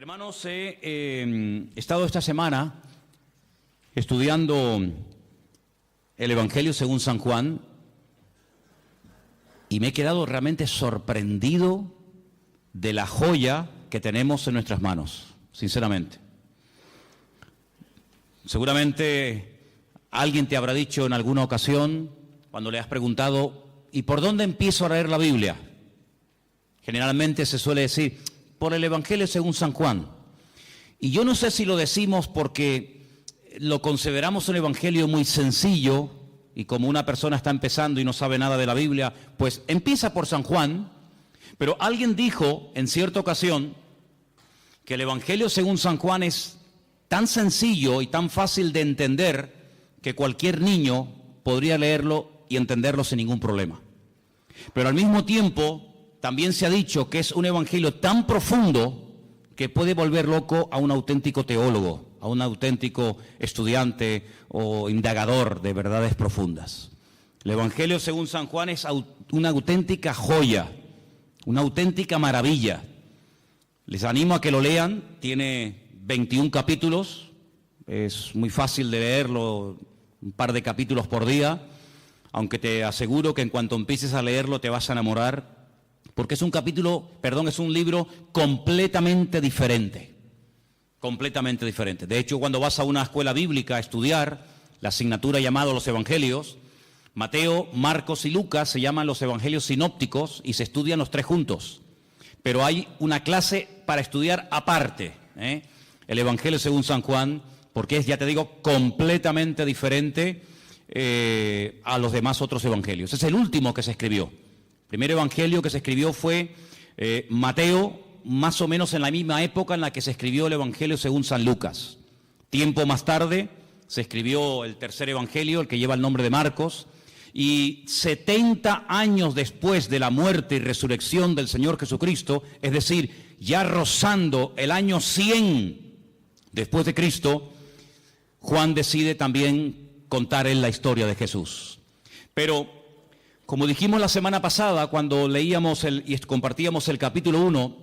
Hermanos, he estado esta semana estudiando el Evangelio según San Juan y me he quedado realmente sorprendido de la joya que tenemos en nuestras manos, sinceramente. Seguramente alguien te habrá dicho en alguna ocasión, cuando le has preguntado, ¿y por dónde empiezo a leer la Biblia? Generalmente se suele decir, por el Evangelio según San Juan. Y yo no sé si lo decimos porque lo consideramos un Evangelio muy sencillo y como una persona está empezando y no sabe nada de la Biblia, pues empieza por San Juan, pero alguien dijo en cierta ocasión que el Evangelio según San Juan es tan sencillo y tan fácil de entender que cualquier niño podría leerlo y entenderlo sin ningún problema. Pero al mismo tiempo también se ha dicho que es un evangelio tan profundo que puede volver loco a un auténtico teólogo, a un auténtico estudiante o indagador de verdades profundas. El Evangelio según San Juan es una auténtica joya, una auténtica maravilla. Les animo a que lo lean, tiene 21 capítulos, es muy fácil de leerlo, un par de capítulos por día, aunque te aseguro que en cuanto empieces a leerlo te vas a enamorar, porque es un libro completamente diferente. Completamente diferente. De hecho, cuando vas a una escuela bíblica a estudiar la asignatura llamada los Evangelios, Mateo, Marcos y Lucas se llaman los Evangelios sinópticos y se estudian los tres juntos. Pero hay una clase para estudiar aparte, el Evangelio según San Juan, porque es, ya te digo, completamente diferente a los demás otros evangelios. Es el último que se escribió. El primer evangelio que se escribió fue Mateo, más o menos en la misma época en la que se escribió el Evangelio según San Lucas. Tiempo más tarde se escribió el tercer evangelio, el que lleva el nombre de Marcos, y 70 años después de la muerte y resurrección del Señor Jesucristo, es decir, ya rozando el año 100 después de Cristo, Juan decide también contar en la historia de Jesús. Pero como dijimos la semana pasada, cuando leíamos y compartíamos el capítulo 1,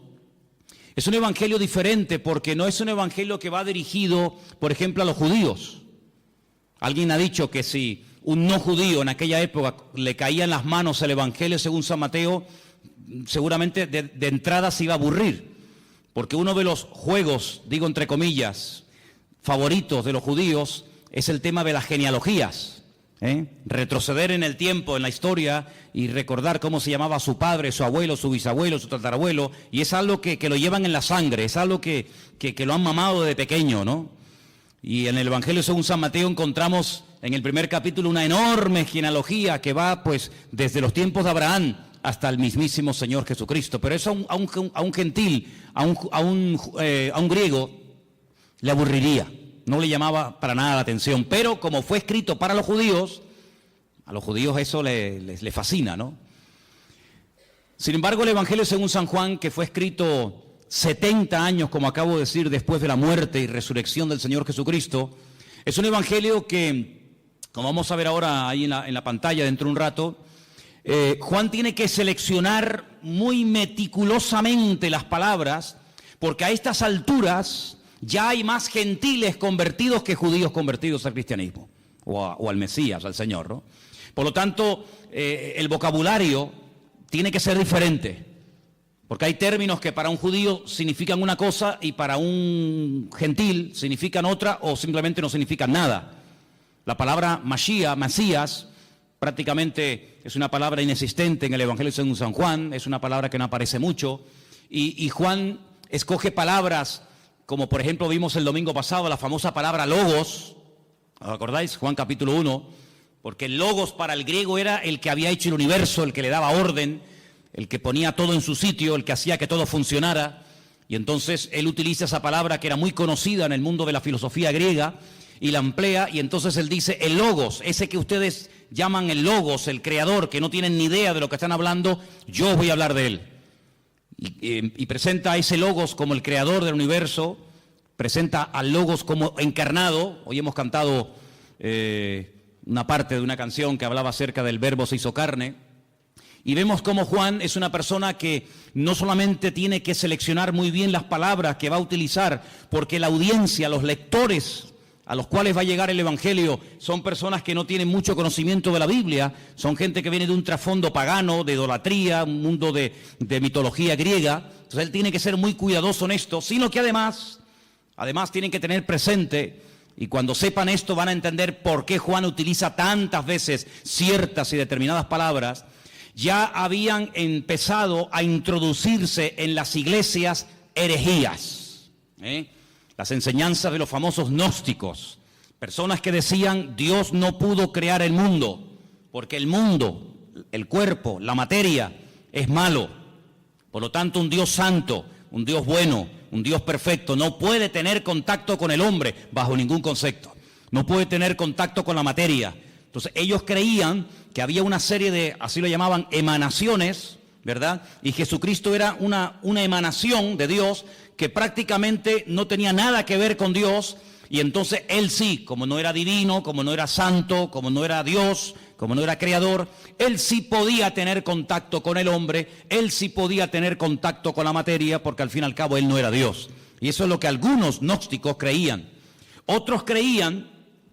es un evangelio diferente porque no es un evangelio que va dirigido, por ejemplo, a los judíos. Alguien ha dicho que si un no judío en aquella época le caía en las manos el evangelio según San Mateo, seguramente de entrada se iba a aburrir. Porque uno de los juegos, digo entre comillas, favoritos de los judíos es el tema de las genealogías. Retroceder en el tiempo, en la historia y recordar cómo se llamaba su padre, su abuelo, su bisabuelo, su tatarabuelo, y es algo que lo llevan en la sangre, es algo que lo han mamado de pequeño, ¿no? Y en el Evangelio según San Mateo encontramos en el primer capítulo una enorme genealogía que va pues desde los tiempos de Abraham hasta el mismísimo Señor Jesucristo, pero eso a un gentil, a un griego le aburriría. No le llamaba para nada la atención, pero como fue escrito para los judíos, a los judíos eso les fascina, ¿no? Sin embargo, el Evangelio según San Juan, que fue escrito 70 años, como acabo de decir, después de la muerte y resurrección del Señor Jesucristo, es un Evangelio que, como vamos a ver ahora ahí en la pantalla dentro de un rato, Juan tiene que seleccionar muy meticulosamente las palabras, porque a estas alturas ya hay más gentiles convertidos que judíos convertidos al cristianismo o al Mesías, al Señor, ¿no? Por lo tanto, el vocabulario tiene que ser diferente, porque hay términos que para un judío significan una cosa y para un gentil significan otra o simplemente no significan nada. La palabra Mashiach, Mesías, prácticamente es una palabra inexistente en el Evangelio según San Juan, es una palabra que no aparece mucho, y Juan escoge palabras como por ejemplo vimos el domingo pasado la famosa palabra logos, ¿os acordáis? Juan capítulo 1, porque el logos para el griego era el que había hecho el universo, el que le daba orden, el que ponía todo en su sitio, el que hacía que todo funcionara, y entonces él utiliza esa palabra que era muy conocida en el mundo de la filosofía griega, y la emplea, y entonces él dice el logos, ese que ustedes llaman el logos, el creador, que no tienen ni idea de lo que están hablando, yo voy a hablar de él. Y presenta a ese logos como el creador del universo, presenta al logos como encarnado. Hoy hemos cantado una parte de una canción que hablaba acerca del verbo se hizo carne, Y vemos cómo Juan es una persona que no solamente tiene que seleccionar muy bien las palabras que va a utilizar, porque la audiencia, los lectores a los cuales va a llegar el Evangelio, son personas que no tienen mucho conocimiento de la Biblia, son gente que viene de un trasfondo pagano, de idolatría, un mundo de mitología griega. Entonces él tiene que ser muy cuidadoso en esto, sino que además tienen que tener presente, y cuando sepan esto van a entender por qué Juan utiliza tantas veces ciertas y determinadas palabras. Ya habían empezado a introducirse en las iglesias herejías, las enseñanzas de los famosos gnósticos, personas que decían Dios no pudo crear el mundo, porque el mundo, el cuerpo, la materia es malo, por lo tanto un Dios santo, un Dios bueno, un Dios perfecto no puede tener contacto con el hombre bajo ningún concepto, no puede tener contacto con la materia. Entonces ellos creían que había una serie de, así lo llamaban, emanaciones, ¿verdad? Y Jesucristo era una emanación de Dios que prácticamente no tenía nada que ver con Dios, y entonces Él sí, como no era divino, como no era santo, como no era Dios, como no era creador, Él sí podía tener contacto con el hombre, Él sí podía tener contacto con la materia, porque al fin y al cabo Él no era Dios. Y eso es lo que algunos gnósticos creían. Otros creían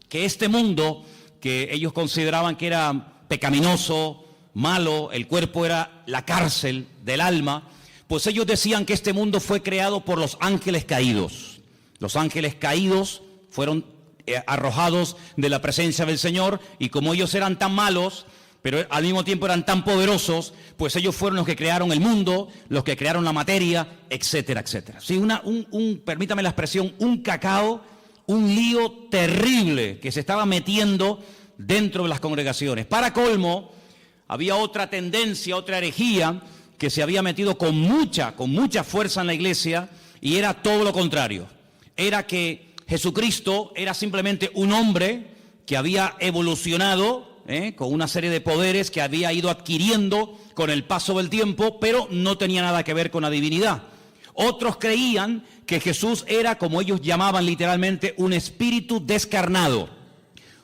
que este mundo, que ellos consideraban que era pecaminoso, malo, el cuerpo era la cárcel del alma, pues ellos decían que este mundo fue creado por los ángeles caídos. Los ángeles caídos fueron arrojados de la presencia del Señor, y como ellos eran tan malos, pero al mismo tiempo eran tan poderosos, pues ellos fueron los que crearon el mundo, los que crearon la materia, etcétera, etcétera. Sí, permítame la expresión, un cacao, un lío terrible que se estaba metiendo dentro de las congregaciones. Para colmo, había otra tendencia, otra herejía que se había metido con mucha fuerza en la iglesia, y era todo lo contrario. Era que Jesucristo era simplemente un hombre que había evolucionado con una serie de poderes que había ido adquiriendo con el paso del tiempo, pero no tenía nada que ver con la divinidad. Otros creían que Jesús era, como ellos llamaban literalmente, un espíritu descarnado.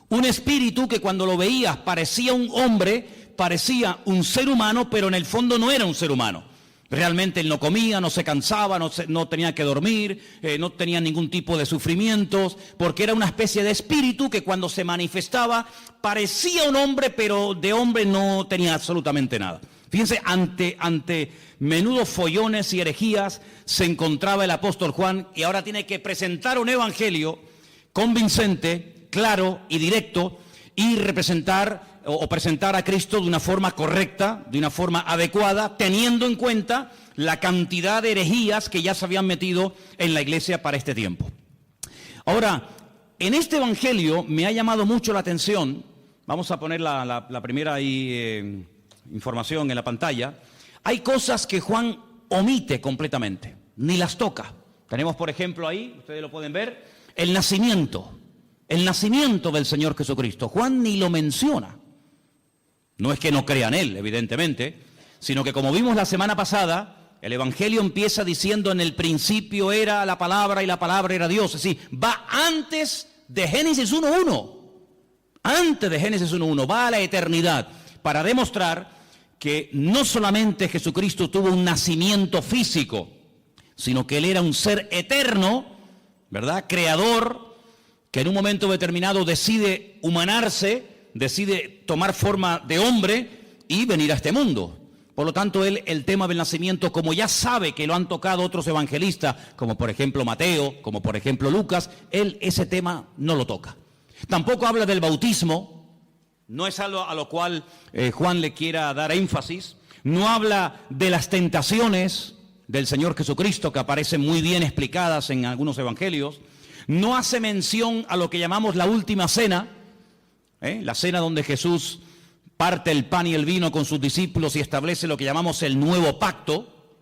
Un espíritu que cuando lo veías parecía un hombre, parecía un ser humano, pero en el fondo no era un ser humano. Realmente él no comía, no se cansaba, no tenía que dormir, no tenía ningún tipo de sufrimientos, porque era una especie de espíritu que cuando se manifestaba parecía un hombre, pero de hombre no tenía absolutamente nada. Fíjense, ante menudos follones y herejías se encontraba el apóstol Juan, y ahora tiene que presentar un evangelio convincente, claro y directo, y representar o presentar a Cristo de una forma correcta, de una forma adecuada, teniendo en cuenta la cantidad de herejías que ya se habían metido en la iglesia para este tiempo. Ahora, en este evangelio me ha llamado mucho la atención, vamos a poner la primera información en la pantalla. Hay cosas que Juan omite completamente, ni las toca. Tenemos, por ejemplo, ahí, ustedes lo pueden ver, el nacimiento del Señor Jesucristo. Juan ni lo menciona. No es que no crea en Él, evidentemente, sino que, como vimos la semana pasada, el Evangelio empieza diciendo: en el principio era la palabra y la palabra era Dios. Es decir, va antes de Génesis 1.1. Antes de Génesis 1.1, va a la eternidad, para demostrar que no solamente Jesucristo tuvo un nacimiento físico, sino que Él era un ser eterno, ¿verdad? Creador, que en un momento determinado decide humanarse, decide tomar forma de hombre y venir a este mundo. Por lo tanto, él, el tema del nacimiento, como ya sabe que lo han tocado otros evangelistas, como por ejemplo Mateo, como por ejemplo Lucas, él ese tema no lo toca. Tampoco habla del bautismo, no es algo a lo cual Juan le quiera dar énfasis. No habla de las tentaciones del Señor Jesucristo, que aparecen muy bien explicadas en algunos evangelios. No hace mención a lo que llamamos la última cena, la cena donde Jesús parte el pan y el vino con sus discípulos y establece lo que llamamos el nuevo pacto.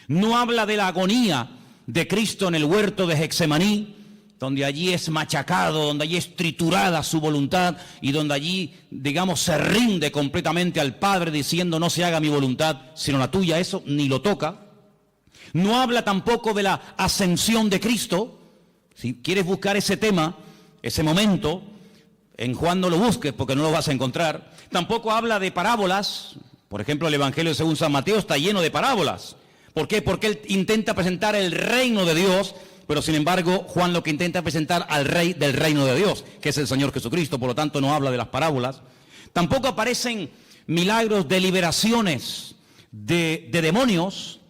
No habla de la agonía de Cristo en el huerto de Getsemaní, donde allí es machacado, donde allí es triturada su voluntad y donde allí, digamos, se rinde completamente al Padre diciendo: no se haga mi voluntad sino la tuya. Eso ni lo toca. No habla tampoco de la ascensión de Cristo. Si quieres buscar ese tema, ese momento, en Juan no lo busques porque no lo vas a encontrar. Tampoco habla de parábolas, Por ejemplo, el Evangelio según San Mateo está lleno de parábolas. ¿Por qué? Porque él intenta presentar el reino de Dios, pero sin embargo Juan lo que intenta presentar al rey del reino de Dios, que es el Señor Jesucristo, por lo tanto no habla de las parábolas. Tampoco aparecen milagros de liberaciones de demonios.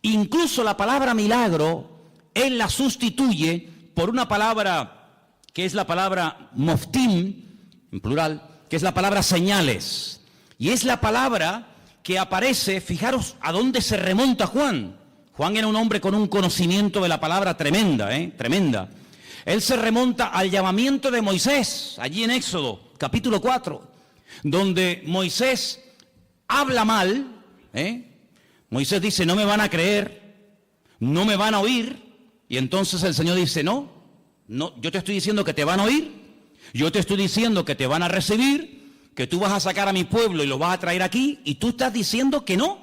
Incluso la palabra milagro, él la sustituye por una palabra que es la palabra moftim, en plural, que es la palabra señales. Y es la palabra que aparece, fijaros a dónde se remonta Juan. Juan era un hombre con un conocimiento de la palabra tremenda, tremenda. Él se remonta al llamamiento de Moisés, allí en Éxodo, capítulo 4, donde Moisés habla mal, Moisés dice, no me van a creer, no me van a oír, y entonces el Señor dice, no, yo te estoy diciendo que te van a oír, yo te estoy diciendo que te van a recibir, que tú vas a sacar a mi pueblo y lo vas a traer aquí, y tú estás diciendo que no.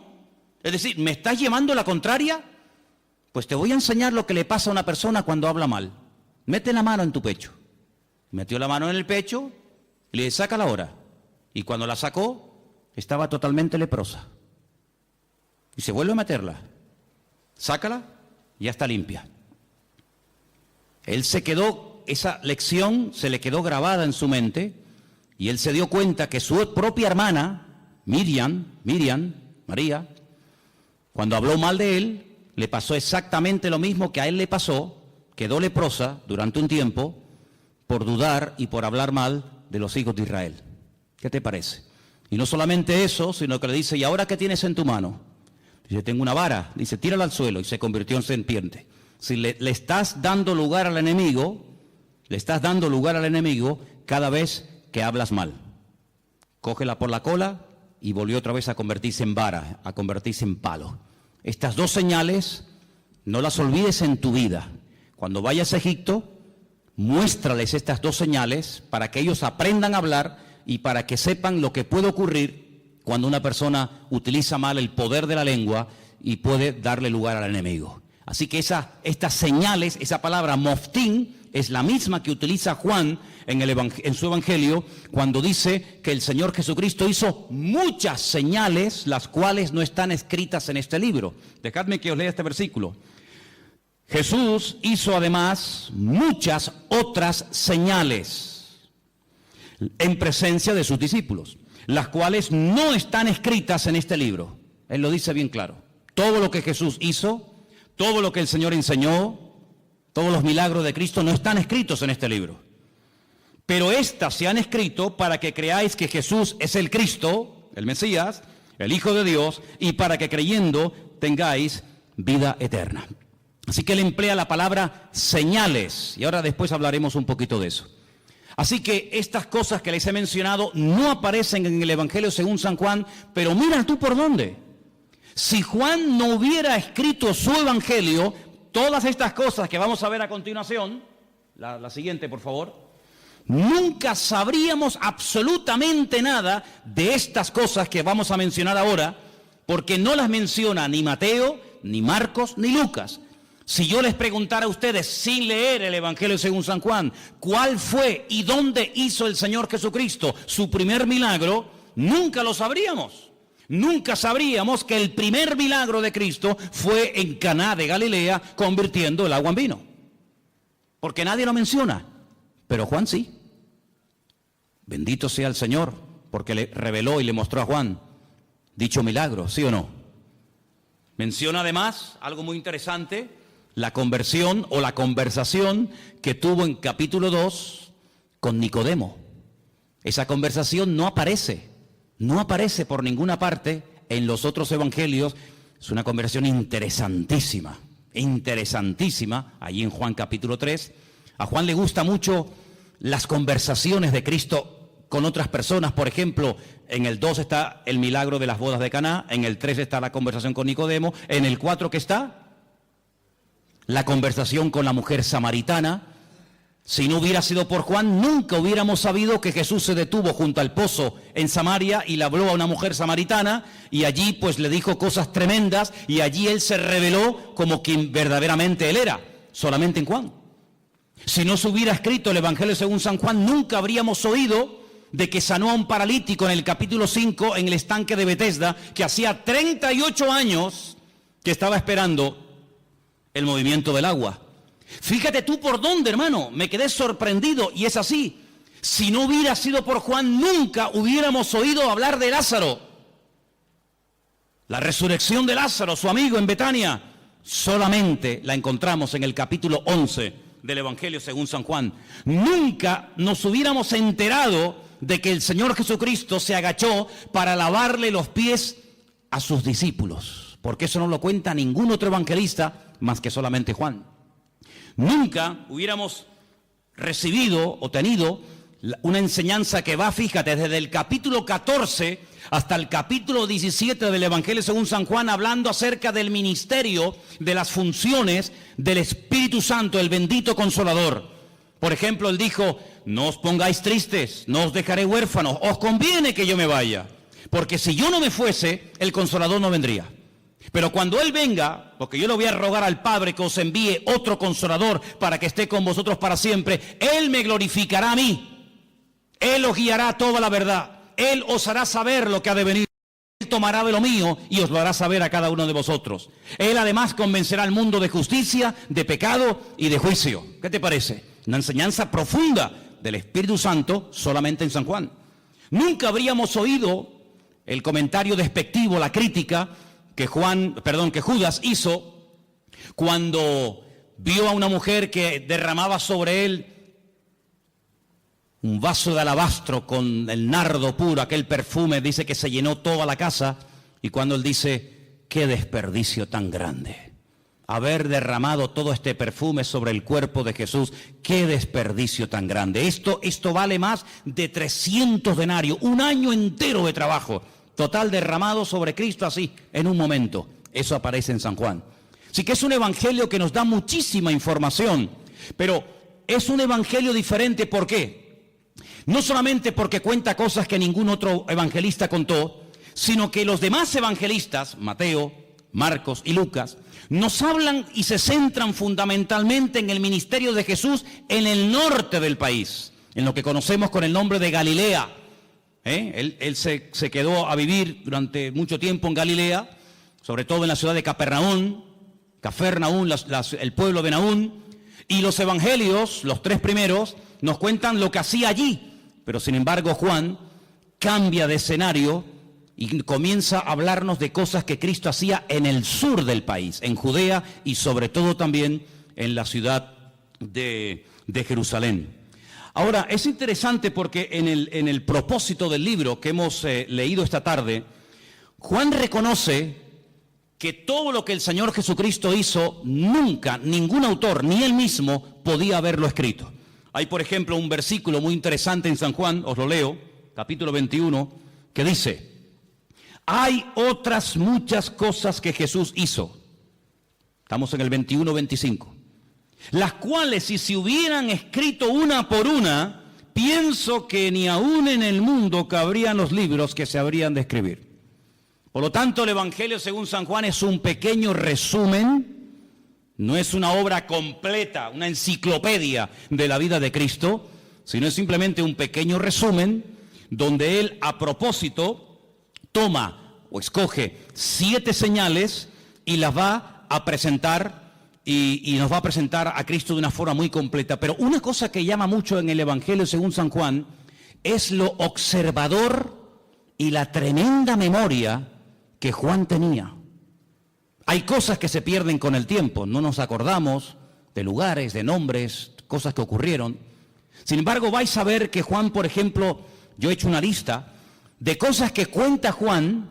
Es decir, ¿me estás llevando la contraria? Pues te voy a enseñar lo que le pasa a una persona cuando habla mal. Mete la mano en tu pecho. Metió la mano en el pecho y le dice, sácala ahora. Y cuando la sacó, estaba totalmente leprosa. Y se vuelve a meterla. Sácala, ya está limpia. Él se quedó, esa lección se le quedó grabada en su mente, y él se dio cuenta que su propia hermana, María, cuando habló mal de él, le pasó exactamente lo mismo que a él le pasó, quedó leprosa durante un tiempo por dudar y por hablar mal de los hijos de Israel. ¿Qué te parece? Y no solamente eso, sino que le dice, ¿y ahora qué tienes en tu mano? Dice, tengo una vara. Dice, tírala al suelo, y se convirtió en serpiente. Si le estás dando lugar al enemigo, cada vez que hablas mal. Cógela por la cola y volvió otra vez a convertirse en vara, a convertirse en palo. Estas dos señales no las olvides en tu vida. Cuando vayas a Egipto, muéstrales estas dos señales para que ellos aprendan a hablar y para que sepan lo que puede ocurrir cuando una persona utiliza mal el poder de la lengua y puede darle lugar al enemigo. Así que estas señales, esa palabra moftim, es la misma que utiliza Juan en su Evangelio cuando dice que el Señor Jesucristo hizo muchas señales, las cuales no están escritas en este libro. Dejadme que os lea este versículo. Jesús hizo además muchas otras señales en presencia de sus discípulos, las cuales no están escritas en este libro. Él lo dice bien claro. Todo lo que Jesús hizo, todo lo que el Señor enseñó, todos los milagros de Cristo no están escritos en este libro. Pero estas se han escrito para que creáis que Jesús es el Cristo, el Mesías, el Hijo de Dios, y para que creyendo tengáis vida eterna. Así que él emplea la palabra señales, y ahora después hablaremos un poquito de eso. Así que estas cosas que les he mencionado no aparecen en el Evangelio según San Juan, pero mira tú por dónde. Si Juan no hubiera escrito su Evangelio, todas estas cosas que vamos a ver a continuación, la siguiente por favor, nunca sabríamos absolutamente nada de estas cosas que vamos a mencionar ahora, porque no las menciona ni Mateo, ni Marcos, ni Lucas. Si yo les preguntara a ustedes, sin leer el Evangelio según San Juan, cuál fue y dónde hizo el Señor Jesucristo su primer milagro, nunca lo sabríamos. Nunca sabríamos que el primer milagro de Cristo fue en Caná de Galilea, convirtiendo el agua en vino. Porque nadie lo menciona, pero Juan sí. Bendito sea el Señor, porque le reveló y le mostró a Juan dicho milagro, ¿sí o no? Menciona además algo muy interesante, la conversión o la conversación que tuvo en capítulo 2 con Nicodemo. Esa conversación no aparece por ninguna parte en los otros evangelios. Es una conversación interesantísima, allí en Juan capítulo 3. A Juan le gusta mucho las conversaciones de Cristo con otras personas. Por ejemplo, en el 2 está el milagro de las bodas de Caná, en el 3 está la conversación con Nicodemo, en el 4 ¿qué está? La conversación con la mujer samaritana. Si no hubiera sido por Juan, nunca hubiéramos sabido que Jesús se detuvo junto al pozo en Samaria y le habló a una mujer samaritana, y allí pues le dijo cosas tremendas, y allí él se reveló como quien verdaderamente él era, solamente en Juan. Si no se hubiera escrito el Evangelio según San Juan, nunca habríamos oído de que sanó a un paralítico en el capítulo 5 en el estanque de Betesda, que hacía 38 años que estaba esperando el movimiento del agua. Fíjate tú por dónde, hermano, me quedé sorprendido, y es así. Si no hubiera sido por Juan, nunca hubiéramos oído hablar de Lázaro. La resurrección de Lázaro, su amigo en Betania, solamente la encontramos en el capítulo 11 del Evangelio según San Juan. Nunca nos hubiéramos enterado de que el Señor Jesucristo se agachó para lavarle los pies a sus discípulos, porque eso no lo cuenta ningún otro evangelista más que solamente Juan. Nunca hubiéramos recibido o tenido una enseñanza que va, fíjate, desde el capítulo 14 hasta el capítulo 17 del Evangelio según San Juan, hablando acerca del ministerio, de las funciones del Espíritu Santo, el bendito Consolador. Por ejemplo, él dijo: no os pongáis tristes, no os dejaré huérfanos, os conviene que yo me vaya, porque si yo no me fuese, el Consolador no vendría. Pero cuando Él venga, porque yo le voy a rogar al Padre que os envíe otro Consolador para que esté con vosotros para siempre, Él me glorificará a mí, Él os guiará a toda la verdad, Él os hará saber lo que ha de venir, Él tomará de lo mío y os lo hará saber a cada uno de vosotros. Él además convencerá al mundo de justicia, de pecado y de juicio. ¿Qué te parece? Una enseñanza profunda del Espíritu Santo solamente en San Juan. Nunca habríamos oído el comentario despectivo, la crítica que Judas hizo cuando vio a una mujer que derramaba sobre él un vaso de alabastro con el nardo puro, aquel perfume. Dice que se llenó toda la casa, y cuando él dice: qué desperdicio tan grande haber derramado todo este perfume sobre el cuerpo de Jesús, qué desperdicio tan grande. Esto vale más de 300 denarios, un año entero de trabajo total derramado sobre Cristo así, en un momento. Eso aparece en San Juan. Así que es un evangelio que nos da muchísima información, pero es un evangelio diferente. ¿Por qué? No solamente porque cuenta cosas que ningún otro evangelista contó, sino que los demás evangelistas, Mateo, Marcos y Lucas, nos hablan y se centran fundamentalmente en el ministerio de Jesús en el norte del país, en lo que conocemos con el nombre de Galilea. Él se quedó a vivir durante mucho tiempo en Galilea, sobre todo en la ciudad de Capernaum, el pueblo de Naún, y los evangelios, los tres primeros, nos cuentan lo que hacía allí. Pero sin embargo Juan cambia de escenario y comienza a hablarnos de cosas que Cristo hacía en el sur del país, en Judea y sobre todo también en la ciudad de Jerusalén. Ahora, es interesante porque en el propósito del libro que hemos leído esta tarde, Juan reconoce que todo lo que el Señor Jesucristo hizo, nunca ningún autor, ni él mismo, podía haberlo escrito. Hay, por ejemplo, un versículo muy interesante en San Juan, os lo leo, capítulo 21, que dice: hay otras muchas cosas que Jesús hizo. Estamos en el 21-25. Las cuales, si se hubieran escrito una por una, pienso que ni aún en el mundo cabrían los libros que se habrían de escribir. Por lo tanto, el Evangelio según San Juan es un pequeño resumen, no es una obra completa, una enciclopedia de la vida de Cristo, sino es simplemente un pequeño resumen donde Él, a propósito, toma o escoge 7 señales y las va a presentar. Y nos va a presentar a Cristo de una forma muy completa. Pero una cosa que llama mucho en el Evangelio según San Juan es lo observador y la tremenda memoria que Juan tenía. Hay cosas que se pierden con el tiempo, no nos acordamos de lugares, de nombres, cosas que ocurrieron. Sin embargo, vais a ver que Juan, por ejemplo, yo he hecho una lista de cosas que cuenta Juan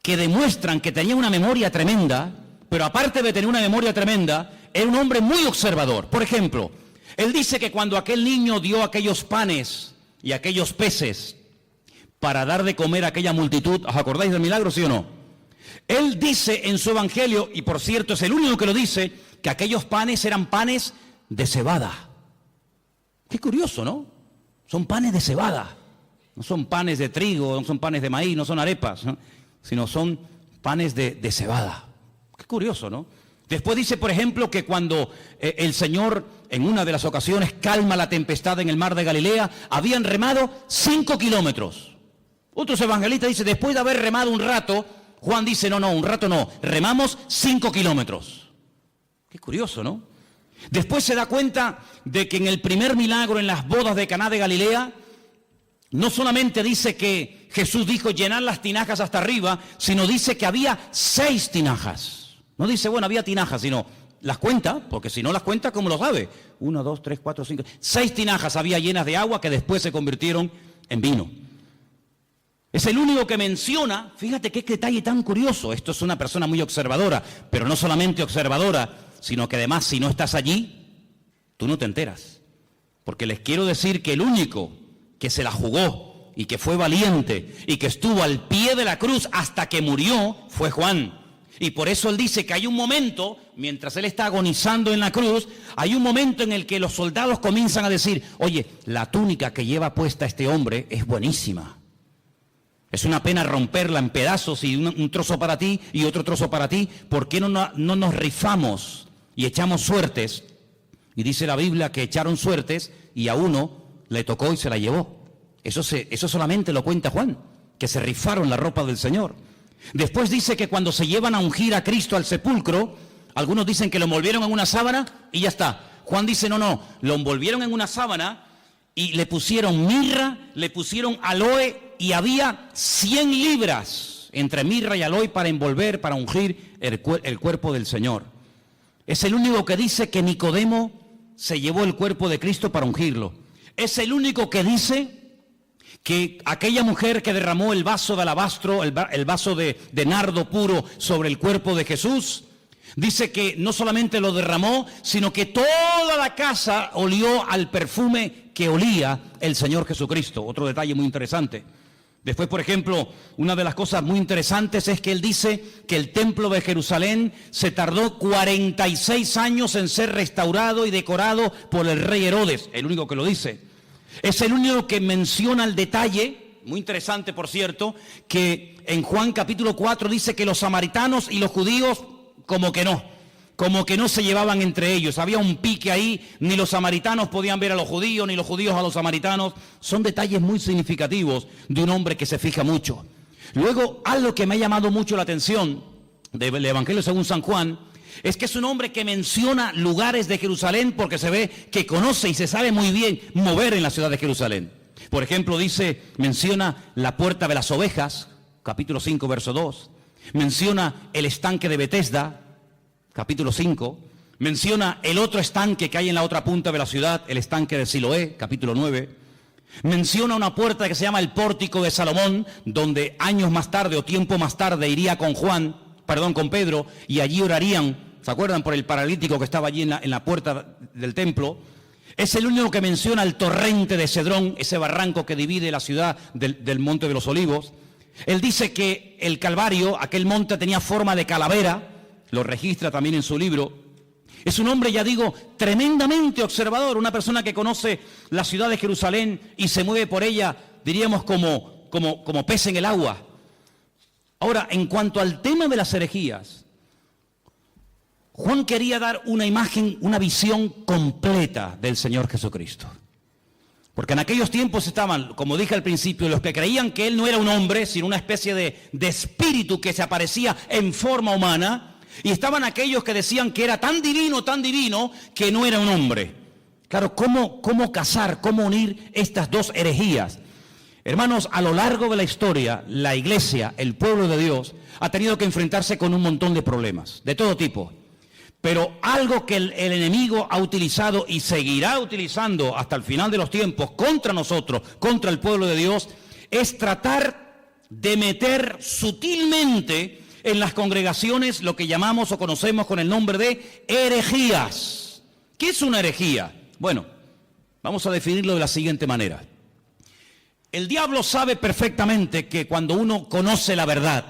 que demuestran que tenía una memoria tremenda. Pero aparte de tener una memoria tremenda, era un hombre muy observador. Por ejemplo, él dice que cuando aquel niño dio aquellos panes y aquellos peces para dar de comer a aquella multitud, ¿os acordáis del milagro, sí o no? Él dice en su evangelio, y por cierto es el único que lo dice, que aquellos panes eran panes de cebada. Qué curioso, ¿no? Son panes de cebada. No son panes de trigo, no son panes de maíz, no son arepas, ¿no? Sino son panes de cebada. Qué curioso, ¿no? Después dice, por ejemplo, que cuando el Señor en una de las ocasiones calma la tempestad en el mar de Galilea, habían remado 5 kilómetros. Otros evangelistas dicen, después de haber remado un rato, Juan dice, no, un rato no, remamos 5 kilómetros. Qué curioso, ¿no? Después se da cuenta de que en el primer milagro en las bodas de Caná de Galilea, no solamente dice que Jesús dijo llenar las tinajas hasta arriba, sino dice que había 6 tinajas. No dice, bueno, había tinajas, sino las cuenta, porque si no las cuenta, ¿cómo lo sabe? 1, 2, 3, 4, 5, 6 tinajas había llenas de agua que después se convirtieron en vino. Es el único que menciona, fíjate qué detalle tan curioso, esto es una persona muy observadora, pero no solamente observadora, sino que además si no estás allí, tú no te enteras. Porque les quiero decir que el único que se la jugó y que fue valiente y que estuvo al pie de la cruz hasta que murió fue Juan. Y por eso él dice que hay un momento, mientras él está agonizando en la cruz, hay un momento en el que los soldados comienzan a decir, oye, la túnica que lleva puesta este hombre es buenísima. Es una pena romperla en pedazos y un trozo para ti y otro trozo para ti. ¿Por qué no nos rifamos y echamos suertes? Y dice la Biblia que echaron suertes y a uno le tocó y se la llevó. Eso solamente lo cuenta Juan, que se rifaron la ropa del Señor. Después dice que cuando se llevan a ungir a Cristo al sepulcro, algunos dicen que lo envolvieron en una sábana y ya está. Juan dice, no, lo envolvieron en una sábana y le pusieron mirra, le pusieron aloe y había 100 libras entre mirra y aloe para envolver, para ungir el cuerpo del Señor. Es el único que dice que Nicodemo se llevó el cuerpo de Cristo para ungirlo. Es el único que dice que aquella mujer que derramó el vaso de alabastro, el vaso de nardo puro sobre el cuerpo de Jesús, dice que no solamente lo derramó, sino que toda la casa olió al perfume que olía el Señor Jesucristo. Otro detalle muy interesante. Después, por ejemplo, una de las cosas muy interesantes es que él dice que el templo de Jerusalén se tardó 46 años en ser restaurado y decorado por el rey Herodes, el único que lo dice. Es el único que menciona el detalle, muy interesante por cierto, que en Juan capítulo 4 dice que los samaritanos y los judíos como que no se llevaban entre ellos. Había un pique ahí, ni los samaritanos podían ver a los judíos, ni los judíos a los samaritanos. Son detalles muy significativos de un hombre que se fija mucho. Luego, algo que me ha llamado mucho la atención del Evangelio según San Juan, es que es un hombre que menciona lugares de Jerusalén porque se ve que conoce y se sabe muy bien mover en la ciudad de Jerusalén. Por ejemplo, menciona la puerta de las ovejas, capítulo 5, verso 2. Menciona el estanque de Betesda, capítulo 5. Menciona el otro estanque que hay en la otra punta de la ciudad, el estanque de Siloé, capítulo 9. Menciona una puerta que se llama el pórtico de Salomón, donde años más tarde o tiempo más tarde iría con Pedro, y allí orarían, ¿se acuerdan? Por el paralítico que estaba allí en la puerta del templo. Es el único que menciona el torrente de Cedrón, ese barranco que divide la ciudad del Monte de los Olivos. Él dice que el Calvario, aquel monte, tenía forma de calavera, lo registra también en su libro. Es un hombre, ya digo, tremendamente observador, una persona que conoce la ciudad de Jerusalén y se mueve por ella, diríamos, como pez en el agua. Ahora, en cuanto al tema de las herejías, Juan quería dar una imagen, una visión completa del Señor Jesucristo. Porque en aquellos tiempos estaban, como dije al principio, los que creían que Él no era un hombre, sino una especie de espíritu que se aparecía en forma humana, y estaban aquellos que decían que era tan divino, que no era un hombre. Claro, ¿cómo casar, cómo unir estas dos herejías? Hermanos, a lo largo de la historia, la iglesia, el pueblo de Dios, ha tenido que enfrentarse con un montón de problemas, de todo tipo. Pero algo que el enemigo ha utilizado y seguirá utilizando hasta el final de los tiempos contra nosotros, contra el pueblo de Dios, es tratar de meter sutilmente en las congregaciones lo que llamamos o conocemos con el nombre de herejías. ¿Qué es una herejía? Bueno, vamos a definirlo de la siguiente manera. El diablo sabe perfectamente que cuando uno conoce la verdad,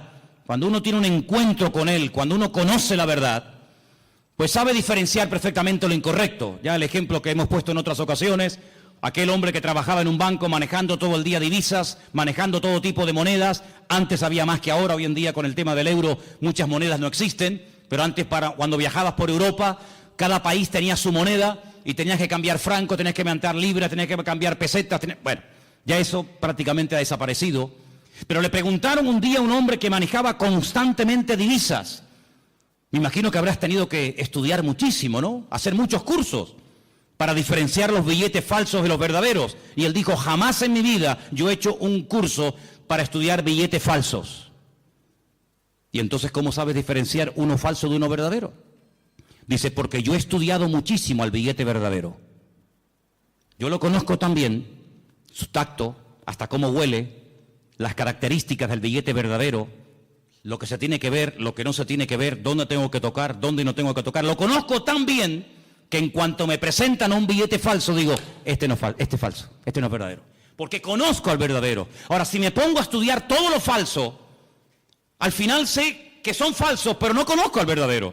cuando uno tiene un encuentro con él, cuando uno conoce la verdad, pues sabe diferenciar perfectamente lo incorrecto. Ya el ejemplo que hemos puesto en otras ocasiones, aquel hombre que trabajaba en un banco manejando todo el día divisas, manejando todo tipo de monedas. Antes había más que ahora, hoy en día con el tema del euro muchas monedas no existen, Pero antes, cuando viajabas por Europa, cada país tenía su moneda y tenías que cambiar franco, tenías que mandar libras, tenías que cambiar pesetas. Bueno, ya eso prácticamente ha desaparecido. Pero le preguntaron un día a un hombre que manejaba constantemente divisas. Me imagino que habrás tenido que estudiar muchísimo, ¿no? Hacer muchos cursos para diferenciar los billetes falsos de los verdaderos. Y él dijo, jamás en mi vida yo he hecho un curso para estudiar billetes falsos. Y entonces, ¿cómo sabes diferenciar uno falso de uno verdadero? Dice, porque yo he estudiado muchísimo al billete verdadero. Yo lo conozco también, su tacto, hasta cómo huele, las características del billete verdadero, lo que se tiene que ver, lo que no se tiene que ver, dónde tengo que tocar, dónde no tengo que tocar. Lo conozco tan bien que en cuanto me presentan un billete falso, digo, este es falso, este no es verdadero. Porque conozco al verdadero. Ahora, si me pongo a estudiar todo lo falso, al final sé que son falsos, pero no conozco al verdadero.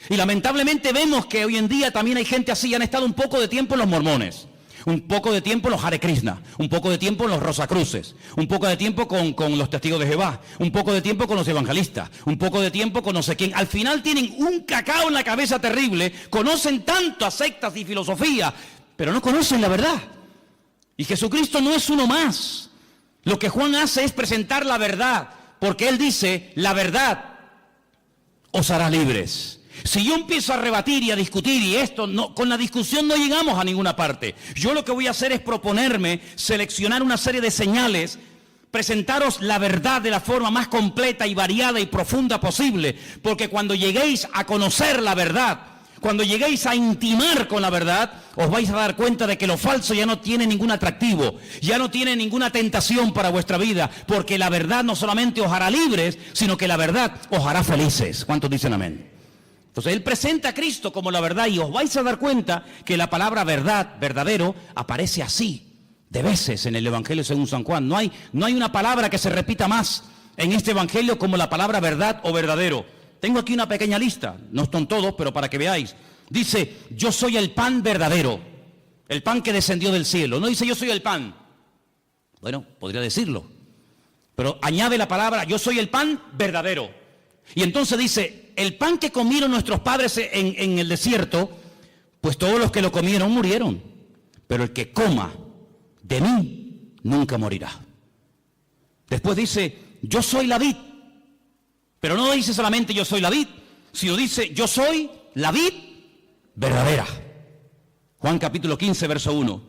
Y lamentablemente vemos que hoy en día también hay gente así. Han estado un poco de tiempo en los mormones, un poco de tiempo en los Hare Krishna, un poco de tiempo en los Rosacruces, un poco de tiempo con los testigos de Jehová, un poco de tiempo con los evangelistas, un poco de tiempo con no sé quién. Al final tienen un cacao en la cabeza terrible, conocen tanto a sectas y filosofía, pero no conocen la verdad. Y Jesucristo no es uno más. Lo que Juan hace es presentar la verdad, porque él dice, la verdad os hará libres. Si yo empiezo a rebatir y a discutir y esto, no, con la discusión no llegamos a ninguna parte. Yo lo que voy a hacer es proponerme, seleccionar una serie de señales, presentaros la verdad de la forma más completa y variada y profunda posible, porque cuando lleguéis a conocer la verdad, cuando lleguéis a intimar con la verdad, os vais a dar cuenta de que lo falso ya no tiene ningún atractivo, ya no tiene ninguna tentación para vuestra vida, porque la verdad no solamente os hará libres, sino que la verdad os hará felices. ¿Cuántos dicen amén? Entonces él presenta a Cristo como la verdad y os vais a dar cuenta que la palabra verdad, verdadero, aparece así de veces en el Evangelio según San Juan. No hay una palabra que se repita más en este Evangelio como la palabra verdad o verdadero. Tengo aquí una pequeña lista, no están todos, pero para que veáis. Dice, yo soy el pan verdadero, el pan que descendió del cielo. No dice yo soy el pan. Bueno, podría decirlo, pero añade la palabra, yo soy el pan verdadero. Y entonces dice, el pan que comieron nuestros padres en el desierto, pues todos los que lo comieron murieron. Pero el que coma de mí nunca morirá. Después dice, yo soy la vid. Pero no dice solamente yo soy la vid, sino dice yo soy la vid verdadera. Juan capítulo 15, verso 1.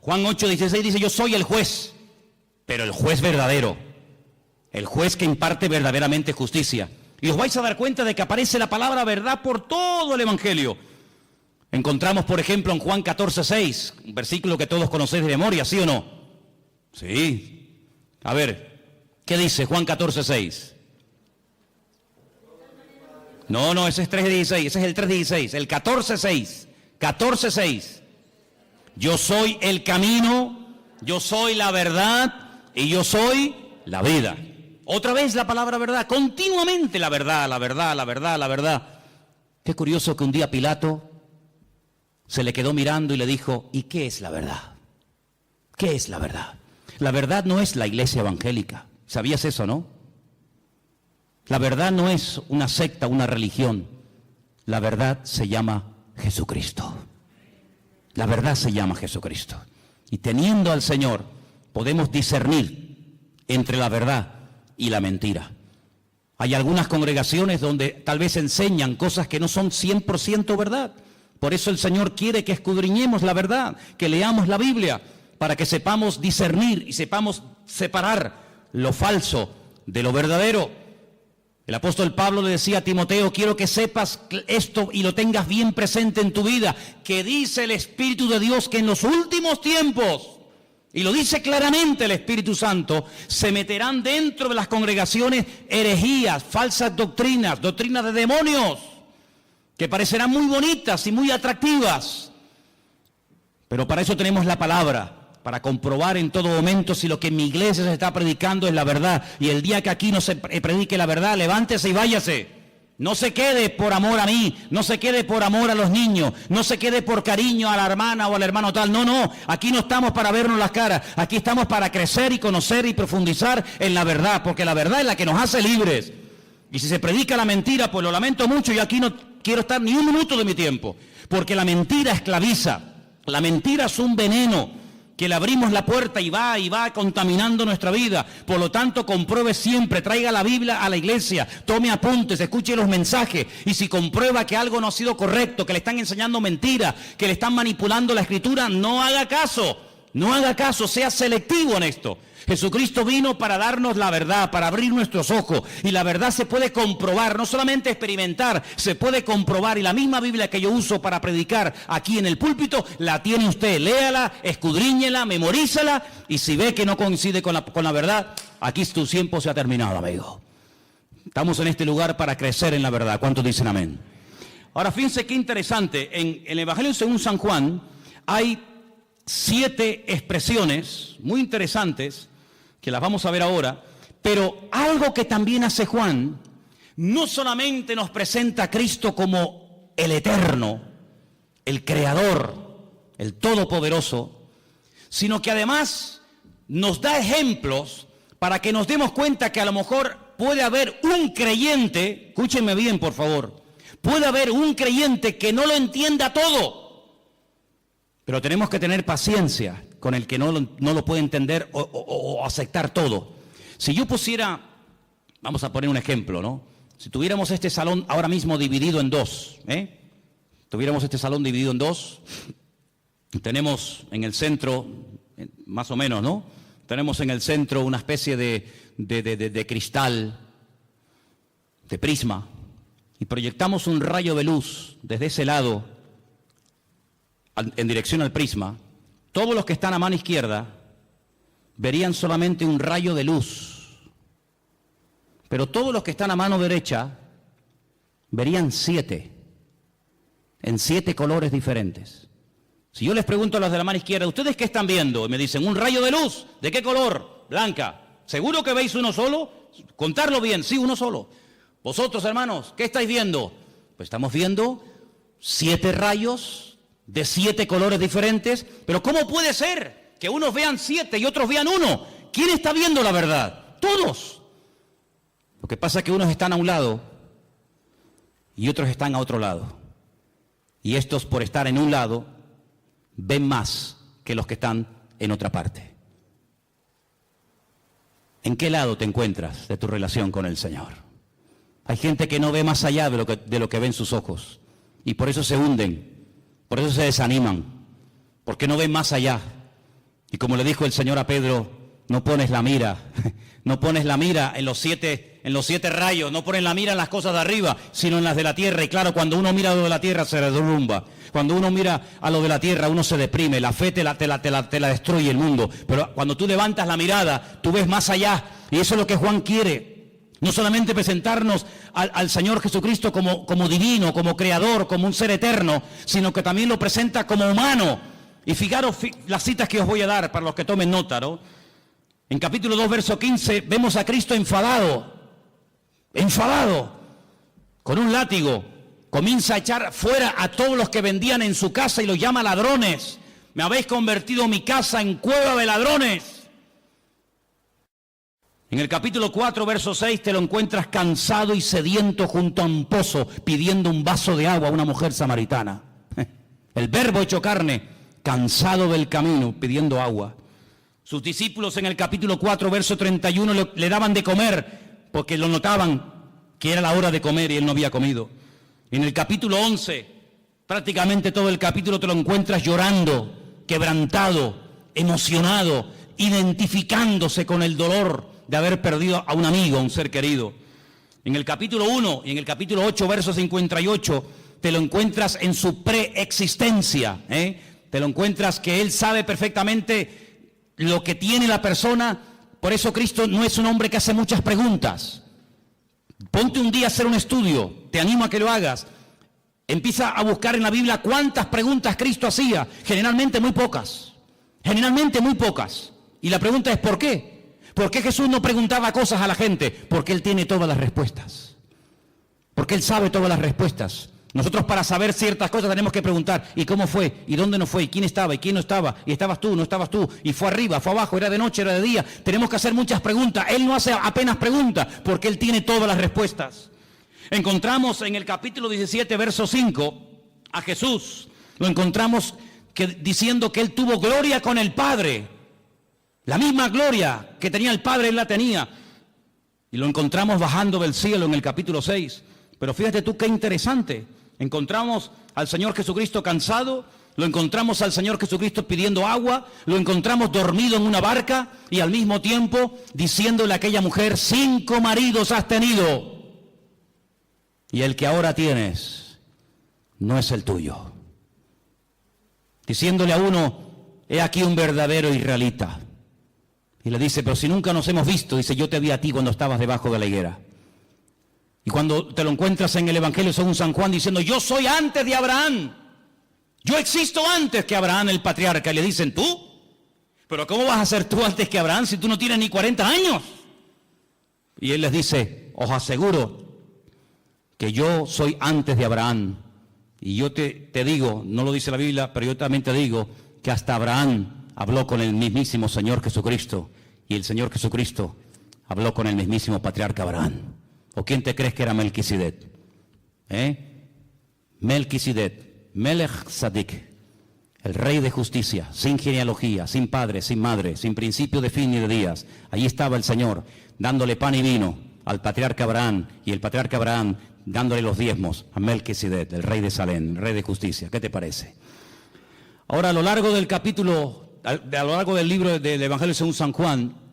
Juan 8, 16 dice yo soy el juez, pero el juez verdadero. El juez que imparte verdaderamente justicia. Y os vais a dar cuenta de que aparece la palabra verdad por todo el Evangelio. Encontramos, por ejemplo, en Juan 14, 6, un versículo que todos conocéis de memoria, ¿sí o no? Sí. A ver, ¿qué dice Juan 14, 6? No, ese es 3:16, ese es el 3:16, el 14:6, 14:6. Yo soy el camino, yo soy la verdad y yo soy la vida. Otra vez la palabra verdad, continuamente la verdad, la verdad, la verdad, la verdad. Qué curioso que un día Pilato se le quedó mirando y le dijo, ¿y qué es la verdad? ¿Qué es la verdad? La verdad no es la iglesia evangélica. ¿Sabías eso, no? La verdad no es una secta, una religión. La verdad se llama Jesucristo. La verdad se llama Jesucristo. Y teniendo al Señor, podemos discernir entre la verdad y la mentira. Hay algunas congregaciones donde tal vez enseñan cosas que no son 100% verdad. Por eso el Señor quiere que escudriñemos la verdad, que leamos la Biblia, para que sepamos discernir y sepamos separar lo falso de lo verdadero. El apóstol Pablo le decía a Timoteo, quiero que sepas esto y lo tengas bien presente en tu vida, que dice el Espíritu de Dios que en los últimos tiempos, y lo dice claramente el Espíritu Santo, se meterán dentro de las congregaciones herejías, falsas doctrinas, doctrinas de demonios, que parecerán muy bonitas y muy atractivas. Pero para eso tenemos la palabra, para comprobar en todo momento si lo que en mi iglesia se está predicando es la verdad. Y el día que aquí no se predique la verdad, levántese y váyase. No se quede por amor a mí, no se quede por amor a los niños, no se quede por cariño a la hermana o al hermano tal. No, aquí no estamos para vernos las caras, aquí estamos para crecer y conocer y profundizar en la verdad, porque la verdad es la que nos hace libres. Y si se predica la mentira, pues lo lamento mucho y aquí no quiero estar ni un minuto de mi tiempo. Porque la mentira esclaviza. La mentira es un veneno que le abrimos la puerta y va contaminando nuestra vida. Por lo tanto, compruebe siempre, traiga la Biblia a la iglesia, tome apuntes, escuche los mensajes. Y si comprueba que algo no ha sido correcto, que le están enseñando mentiras, que le están manipulando la escritura, no haga caso. No haga caso, sea selectivo en esto. Jesucristo vino para darnos la verdad, para abrir nuestros ojos. Y la verdad se puede comprobar, no solamente experimentar, se puede comprobar. Y la misma Biblia que yo uso para predicar aquí en el púlpito, la tiene usted. Léala, escudriñela, memorízala. Y si ve que no coincide con la verdad, aquí tu tiempo se ha terminado, amigo. Estamos en este lugar para crecer en la verdad. ¿Cuántos dicen amén? Ahora, fíjense qué interesante. En el Evangelio según San Juan hay 7 expresiones muy interesantes que las vamos a ver ahora, pero algo que también hace Juan, no solamente nos presenta a Cristo como el eterno, el creador, el todopoderoso, sino que además nos da ejemplos para que nos demos cuenta que a lo mejor puede haber un creyente, escúchenme bien por favor, puede haber un creyente que no lo entienda todo. Pero tenemos que tener paciencia con el que no lo puede entender o aceptar todo. Si yo pusiera, vamos a poner un ejemplo, ¿no? Si tuviéramos este salón ahora mismo dividido en dos, tuviéramos este salón dividido en dos, tenemos en el centro, más o menos, ¿no? Tenemos en el centro una especie de cristal, de prisma, y proyectamos un rayo de luz desde ese lado, en dirección al prisma. Todos los que están a mano izquierda verían solamente un rayo de luz, pero todos los que están a mano derecha verían 7, en 7 colores diferentes. Si yo les pregunto a los de la mano izquierda, ¿ustedes qué están viendo? Y me dicen, un rayo de luz. ¿De qué color? Blanca. ¿Seguro que veis uno solo? Contarlo bien, sí, uno solo. Vosotros, hermanos, ¿qué estáis viendo? Pues estamos viendo 7 rayos de 7 colores diferentes, pero ¿cómo puede ser que unos vean 7 y otros vean 1? ¿Quién está viendo la verdad? Todos. Lo que pasa es que unos están a un lado y otros están a otro lado. Y estos, por estar en un lado, ven más que los que están en otra parte. ¿En qué lado te encuentras de tu relación con el Señor? Hay gente que no ve más allá de lo que ven sus ojos y por eso se hunden. Por eso se desaniman, porque no ven más allá. Y como le dijo el Señor a Pedro, no pones la mira en los 7 rayos, no pones la mira en las cosas de arriba, sino en las de la tierra. Y claro, cuando uno mira a lo de la tierra se derrumba. Cuando uno mira a lo de la tierra uno se deprime, la fe te la destruye el mundo. Pero cuando tú levantas la mirada, tú ves más allá. Y eso es lo que Juan quiere. No solamente presentarnos al Señor Jesucristo como divino, como creador, como un ser eterno, sino que también lo presenta como humano. Y fijaros las citas que os voy a dar para los que tomen nota, ¿no? En capítulo 2, verso 15, vemos a Cristo enfadado, con un látigo. Comienza a echar fuera a todos los que vendían en su casa y los llama ladrones. Me habéis convertido mi casa en cueva de ladrones. En el capítulo 4, verso 6, te lo encuentras cansado y sediento junto a un pozo, pidiendo un vaso de agua a una mujer samaritana. El verbo hecho carne, cansado del camino, pidiendo agua. Sus discípulos en el capítulo 4, verso 31, le daban de comer, porque lo notaban que era la hora de comer y él no había comido. En el capítulo 11, prácticamente todo el capítulo te lo encuentras llorando, quebrantado, emocionado, identificándose con el dolor de haber perdido a un amigo, a un ser querido. En el capítulo 1 y en el capítulo 8, verso 58, te lo encuentras en su preexistencia, Te lo encuentras que Él sabe perfectamente lo que tiene la persona. Por eso Cristo no es un hombre que hace muchas preguntas. Ponte un día a hacer un estudio, te animo a que lo hagas. Empieza a buscar en la Biblia cuántas preguntas Cristo hacía. Generalmente muy pocas. Y la pregunta es ¿por qué? ¿Por qué Jesús no preguntaba cosas a la gente? Porque Él tiene todas las respuestas. Porque Él sabe todas las respuestas. Nosotros para saber ciertas cosas tenemos que preguntar, ¿y cómo fue? ¿Y dónde no fue? ¿Y quién estaba? ¿Y quién no estaba? ¿Y estabas tú? ¿No estabas tú? ¿Y fue arriba? ¿Fue abajo? ¿Era de noche? ¿Era de día? Tenemos que hacer muchas preguntas. Él no hace apenas preguntas porque Él tiene todas las respuestas. Encontramos en el capítulo 17, verso 5, a Jesús. Lo encontramos diciendo que Él tuvo gloria con el Padre. La misma gloria que tenía el Padre, Él la tenía. Y lo encontramos bajando del cielo en el capítulo 6. Pero fíjate tú qué interesante. Encontramos al Señor Jesucristo cansado, lo encontramos al Señor Jesucristo pidiendo agua, lo encontramos dormido en una barca y al mismo tiempo diciéndole a aquella mujer, 5 maridos has tenido y el que ahora tienes no es el tuyo. Diciéndole a uno, he aquí un verdadero israelita. Y le dice, pero si nunca nos hemos visto, dice, yo te vi a ti cuando estabas debajo de la higuera. Y cuando te lo encuentras en el Evangelio según San Juan diciendo, yo soy antes de Abraham. Yo existo antes que Abraham el patriarca. Y le dicen, ¿tú? ¿Pero cómo vas a ser tú antes que Abraham si tú no tienes ni 40 años? Y él les dice, os aseguro que yo soy antes de Abraham. Y yo te digo, no lo dice la Biblia, pero yo también te digo que hasta Abraham habló con el mismísimo Señor Jesucristo. Y el Señor Jesucristo habló con el mismísimo patriarca Abraham. ¿O quién te crees que era Melquisedec? Melquisedec, Melech Tzadik, el rey de justicia, sin genealogía, sin padre, sin madre, sin principio de fin ni de días. Allí estaba el Señor, dándole pan y vino al patriarca Abraham, y el patriarca Abraham dándole los diezmos a Melquisedec, el rey de Salem, el rey de justicia. ¿Qué te parece? Ahora, a lo largo del capítulo, a lo largo del libro del Evangelio según San Juan,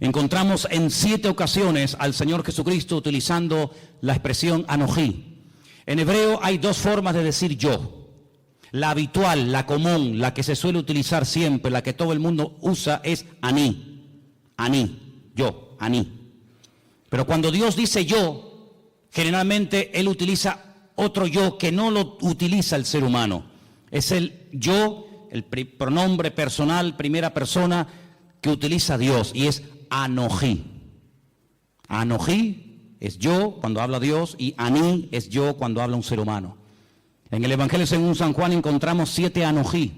encontramos en 7 ocasiones al Señor Jesucristo utilizando la expresión anojí. En hebreo hay 2 formas de decir yo. La habitual, la común, la que se suele utilizar siempre, la que todo el mundo usa es aní. Aní, yo, aní. Pero cuando Dios dice yo, generalmente Él utiliza otro yo que no lo utiliza el ser humano. Es el yo, el pronombre personal, primera persona que utiliza Dios y es anojí. Anojí es yo cuando habla Dios y aní es yo cuando habla un ser humano. En el Evangelio según San Juan encontramos 7 anojí.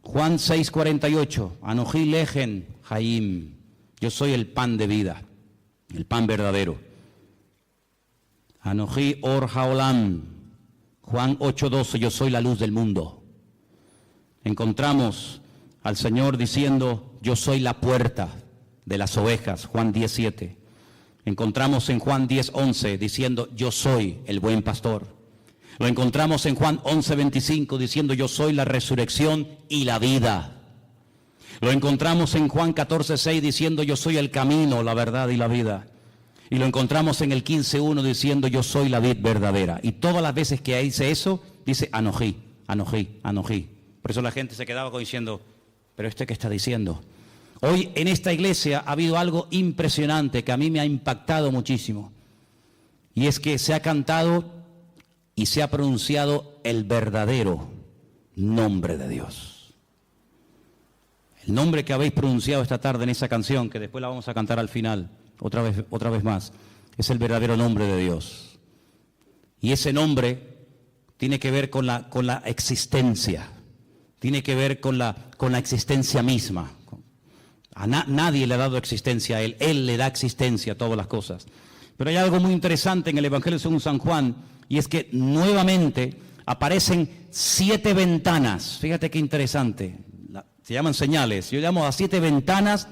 Juan 6:48, anojí lejen Jaim, yo soy el pan de vida, el pan verdadero. Anojí or haolam, Juan 8:12, yo soy la luz del mundo. Encontramos al Señor diciendo, yo soy la puerta de las ovejas, Juan 10:7. Encontramos en Juan 10:11 diciendo, yo soy el buen pastor. Lo encontramos en Juan 11:25 diciendo, yo soy la resurrección y la vida. Lo encontramos en Juan 14:6 diciendo, yo soy el camino, la verdad y la vida. Y lo encontramos en el 15:1 diciendo, yo soy la vid verdadera. Y todas las veces que dice eso, dice anojí, anojí, anojí. Por eso la gente se quedaba diciendo, ¿pero este qué está diciendo? Hoy en esta iglesia ha habido algo impresionante que a mí me ha impactado muchísimo. Y es que se ha cantado y se ha pronunciado el verdadero nombre de Dios. El nombre que habéis pronunciado esta tarde en esa canción, que después la vamos a cantar al final, otra vez más, es el verdadero nombre de Dios. Y ese nombre tiene que ver con la existencia, tiene que ver con la existencia misma. Nadie le ha dado existencia a Él le da existencia a todas las cosas. Pero hay algo muy interesante en el Evangelio según San Juan, y es que nuevamente aparecen 7 ventanas. Fíjate qué interesante, se llaman señales. Yo llamo a 7 ventanas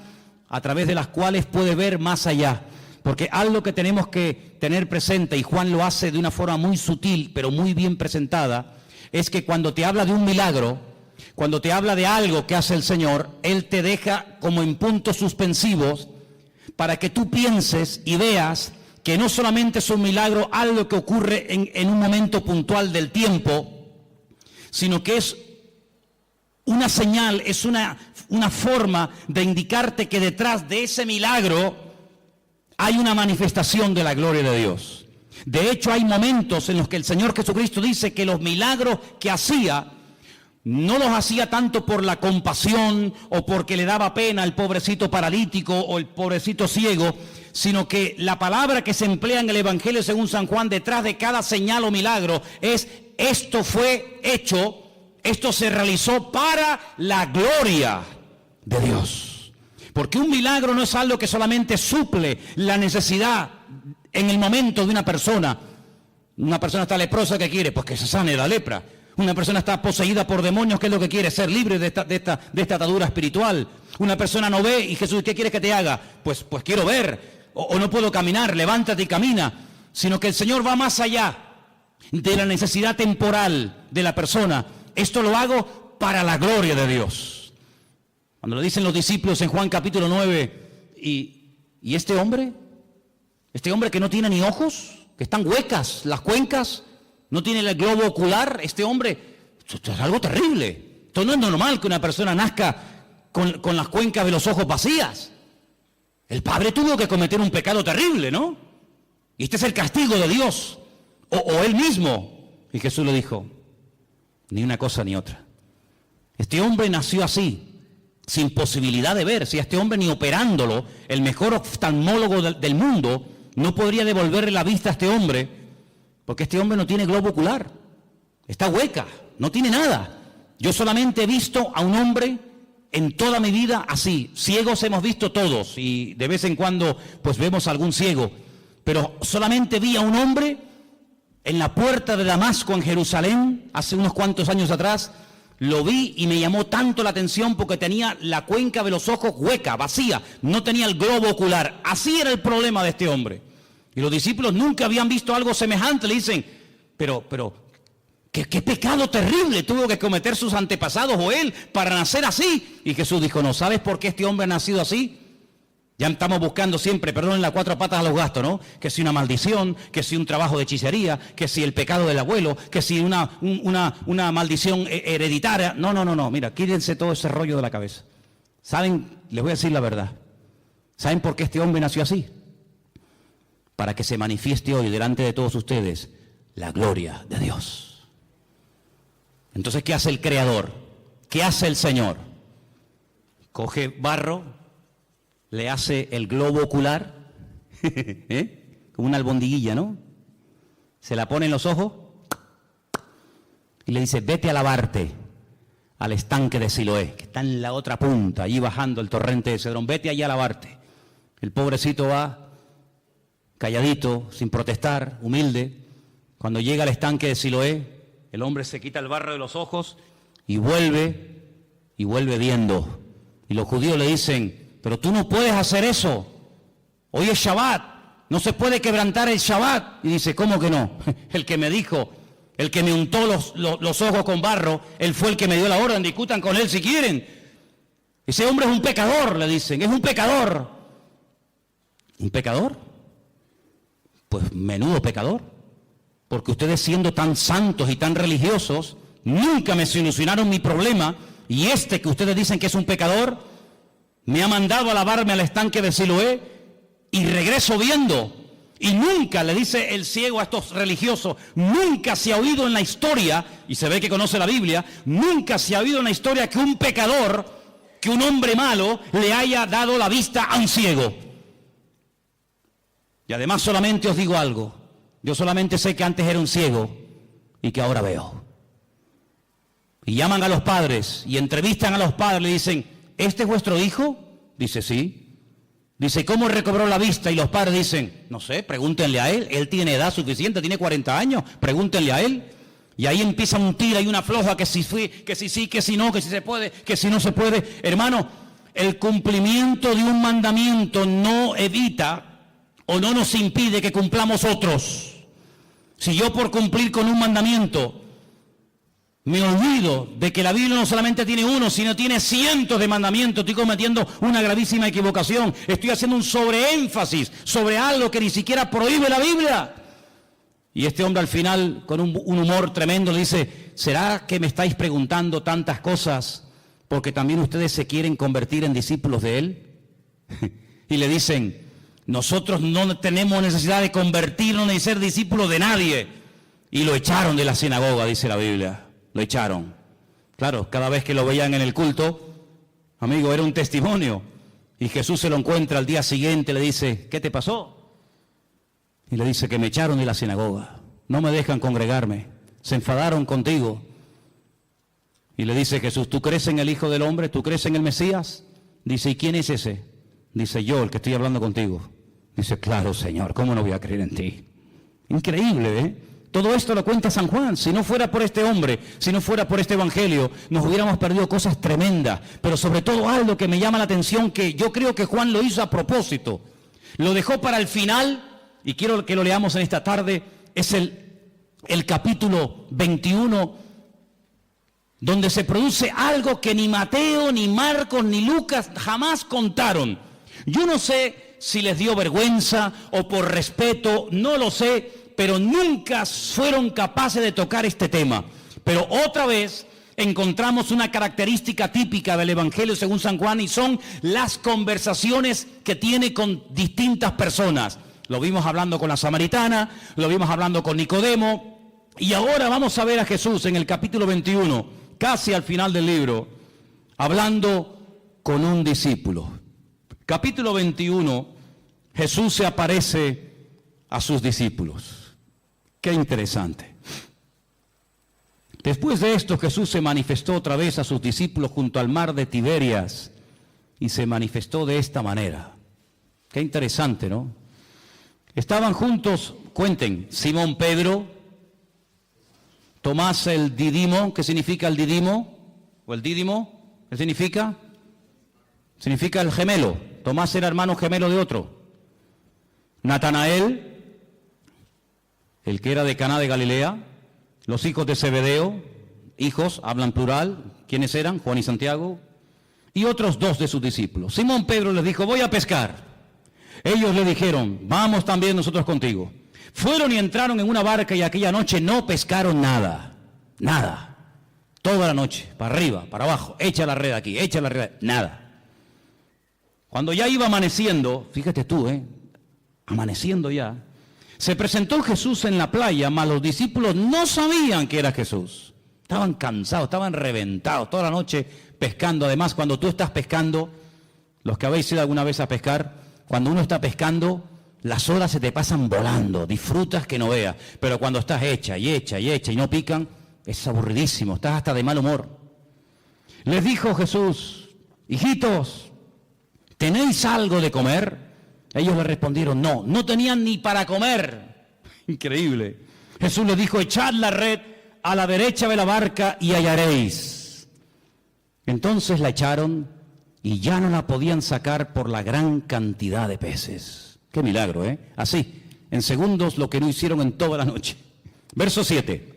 a través de las cuales puede ver más allá. Porque algo que tenemos que tener presente, y Juan lo hace de una forma muy sutil, pero muy bien presentada, es que cuando te habla de un milagro, cuando te habla de algo que hace el Señor, Él te deja como en puntos suspensivos para que tú pienses y veas que no solamente es un milagro, algo que ocurre en un momento puntual del tiempo, sino que es una señal, es una forma de indicarte que detrás de ese milagro hay una manifestación de la gloria de Dios. De hecho, hay momentos en los que el Señor Jesucristo dice que los milagros que hacía no los hacía tanto por la compasión o porque le daba pena al pobrecito paralítico o el pobrecito ciego, sino que la palabra que se emplea en el Evangelio según San Juan detrás de cada señal o milagro es: esto fue hecho, esto se realizó para la gloria de Dios. Porque un milagro no es algo que solamente suple la necesidad en el momento de una persona. Una persona está leprosa, ¿qué quiere? Pues que se sane la lepra. Una persona está poseída por demonios, ¿qué es lo que quiere? Ser libre de esta atadura espiritual. Una persona no ve y Jesús, ¿qué quieres que te haga? Pues quiero ver, o no puedo caminar, levántate y camina. Sino que el Señor va más allá de la necesidad temporal de la persona. Esto lo hago para la gloria de Dios. Cuando lo dicen los discípulos en Juan capítulo 9, ¿y este hombre que no tiene ni ojos, que están huecas las cuencas, no tiene el globo ocular, este hombre, esto es algo terrible. Esto no es normal que una persona nazca con las cuencas de los ojos vacías. El padre tuvo que cometer un pecado terrible, ¿no? Y este es el castigo de Dios, o él mismo. Y Jesús le dijo: ni una cosa ni otra. Este hombre nació así, sin posibilidad de ver. Si a este hombre ni operándolo, el mejor oftalmólogo del mundo no podría devolverle la vista a este hombre, porque este hombre no tiene globo ocular, está hueca, no tiene nada. Yo solamente he visto a un hombre en toda mi vida así. Ciegos hemos visto todos y de vez en cuando pues vemos a algún ciego, pero solamente vi a un hombre en la puerta de Damasco en Jerusalén hace unos cuantos años atrás. Lo vi y me llamó tanto la atención porque tenía la cuenca de los ojos hueca, vacía, no tenía el globo ocular. Así era el problema de este hombre. Y los discípulos nunca habían visto algo semejante. Le dicen: pero ¿qué pecado terrible tuvo que cometer sus antepasados o él para nacer así? Y Jesús dijo: ¿no sabes por qué este hombre ha nacido así? Ya estamos buscando siempre, perdonen, las cuatro patas a los gastos, ¿no? Que si una maldición, que si un trabajo de hechicería, que si el pecado del abuelo, que si una maldición hereditaria. No, mira, quítense todo ese rollo de la cabeza. ¿Saben? Les voy a decir la verdad. ¿Saben por qué este hombre nació así? Para que se manifieste hoy delante de todos ustedes la gloria de Dios. Entonces, ¿qué hace el Creador? ¿Qué hace el Señor? Coge barro, le hace el globo ocular, como una albondiguilla, ¿no? Se la pone en los ojos y le dice: vete a lavarte al estanque de Siloé, que está en la otra punta, allí bajando el torrente de Cedrón. Vete allá a lavarte. El pobrecito va calladito, sin protestar, humilde. Cuando llega al estanque de Siloé, el hombre se quita el barro de los ojos y vuelve viendo. Y los judíos le dicen: pero tú no puedes hacer eso. Hoy es Shabbat, no se puede quebrantar el Shabbat. Y dice: ¿cómo que no? El que me dijo, el que me untó los ojos con barro, él fue el que me dio la orden, discutan con él si quieren. Ese hombre es un pecador, le dicen, es un pecador. ¿Un pecador? Pues menudo pecador, porque ustedes, siendo tan santos y tan religiosos, nunca me solucionaron mi problema, y este que ustedes dicen que es un pecador me ha mandado a lavarme al estanque de Siloé y regreso viendo. Y nunca, le dice el ciego a estos religiosos, nunca se ha oído en la historia, y se ve que conoce la Biblia, nunca se ha oído en la historia que un pecador, que un hombre malo le haya dado la vista a un ciego. Y además solamente os digo algo, yo solamente sé que antes era un ciego y que ahora veo. Y llaman a los padres y entrevistan a los padres, le dicen: ¿este es vuestro hijo? Dice: sí. Dice: ¿cómo recobró la vista? Y los padres dicen: no sé, pregúntenle a él tiene edad suficiente, tiene 40 años, pregúntenle a él. Y ahí empieza un tira y una floja, que si sí, que si no, que si se puede, que si no se puede. Hermano, el cumplimiento de un mandamiento no evita o no nos impide que cumplamos otros. Si yo por cumplir con un mandamiento me olvido de que la Biblia no solamente tiene uno, sino tiene cientos de mandamientos, estoy cometiendo una gravísima equivocación. Estoy haciendo un sobreénfasis sobre algo que ni siquiera prohíbe la Biblia. Y este hombre al final, con un humor tremendo, le dice: ¿será que me estáis preguntando tantas cosas porque también ustedes se quieren convertir en discípulos de él? Y le dicen: nosotros no tenemos necesidad de convertirnos ni ser discípulos de nadie. Y lo echaron de la sinagoga, dice la Biblia. Lo echaron. Claro, cada vez que lo veían en el culto, amigo, era un testimonio. Y Jesús se lo encuentra al día siguiente, le dice, ¿qué te pasó? Y le dice que me echaron de la sinagoga, no me dejan congregarme, se enfadaron contigo. Y le dice Jesús, ¿tú crees en el Hijo del Hombre? ¿Tú crees en el Mesías? Dice, ¿y quién es ese? Dice, yo, el que estoy hablando contigo. Dice, claro, Señor, ¿cómo no voy a creer en ti? Increíble, ¿eh? Todo esto lo cuenta San Juan. Si no fuera por este hombre, si no fuera por este evangelio, nos hubiéramos perdido cosas tremendas. Pero sobre todo algo que me llama la atención, que yo creo que Juan lo hizo a propósito. Lo dejó para el final, y quiero que lo leamos en esta tarde, es el capítulo 21, donde se produce algo que ni Mateo, ni Marcos, ni Lucas jamás contaron. Yo no sé si les dio vergüenza o por respeto, no lo sé, pero nunca fueron capaces de tocar este tema. Pero otra vez encontramos una característica típica del Evangelio según San Juan, y son las conversaciones que tiene con distintas personas. Lo vimos hablando con la samaritana, lo vimos hablando con Nicodemo, y ahora vamos a ver a Jesús en el capítulo 21, casi al final del libro, hablando con un discípulo. Capítulo 21, Jesús se aparece a sus discípulos. Qué interesante. Después de esto, Jesús se manifestó otra vez a sus discípulos junto al mar de Tiberias, y se manifestó de esta manera. Qué interesante, ¿no? Estaban juntos, cuenten, Simón Pedro, Tomás el Didimo. ¿Qué significa el Didimo? ¿O el Dídimo? ¿Qué significa? Significa el gemelo. Tomás era hermano gemelo de otro. Natanael, el que era de Caná de Galilea, los hijos de Zebedeo, hijos, hablan plural, ¿quiénes eran? Juan y Santiago, y otros dos de sus discípulos. Simón Pedro les dijo, voy a pescar. Ellos le dijeron, vamos también nosotros contigo. Fueron y entraron en una barca, y aquella noche no pescaron nada, nada. Toda la noche, para arriba, para abajo, echa la red aquí, echa la red, nada. Cuando ya iba amaneciendo, fíjate tú, amaneciendo ya, se presentó Jesús en la playa, mas los discípulos no sabían que era Jesús. Estaban cansados, estaban reventados, toda la noche pescando. Además, cuando tú estás pescando, los que habéis ido alguna vez a pescar, cuando uno está pescando, las horas se te pasan volando, disfrutas que no veas. Pero cuando estás hecha y no pican, es aburridísimo, estás hasta de mal humor. Les dijo Jesús, hijitos, ¿tenéis algo de comer? Ellos le respondieron, no, no tenían ni para comer. Increíble. Jesús les dijo, echad la red a la derecha de la barca y hallaréis. Entonces la echaron y ya no la podían sacar por la gran cantidad de peces. Qué milagro, ¿eh? Así, en segundos, lo que no hicieron en toda la noche. Verso 7.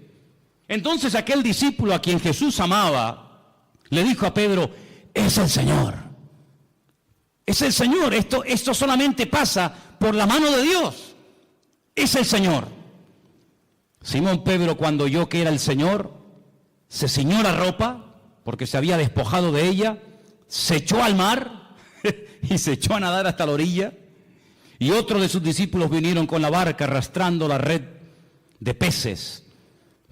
Entonces aquel discípulo a quien Jesús amaba, le dijo a Pedro, es el Señor. Es el Señor, esto solamente pasa por la mano de Dios. Es el Señor. Simón Pedro, cuando oyó que era el Señor, se ciñó la ropa, porque se había despojado de ella, se echó al mar y se echó a nadar hasta la orilla. Y otros de sus discípulos vinieron con la barca arrastrando la red de peces,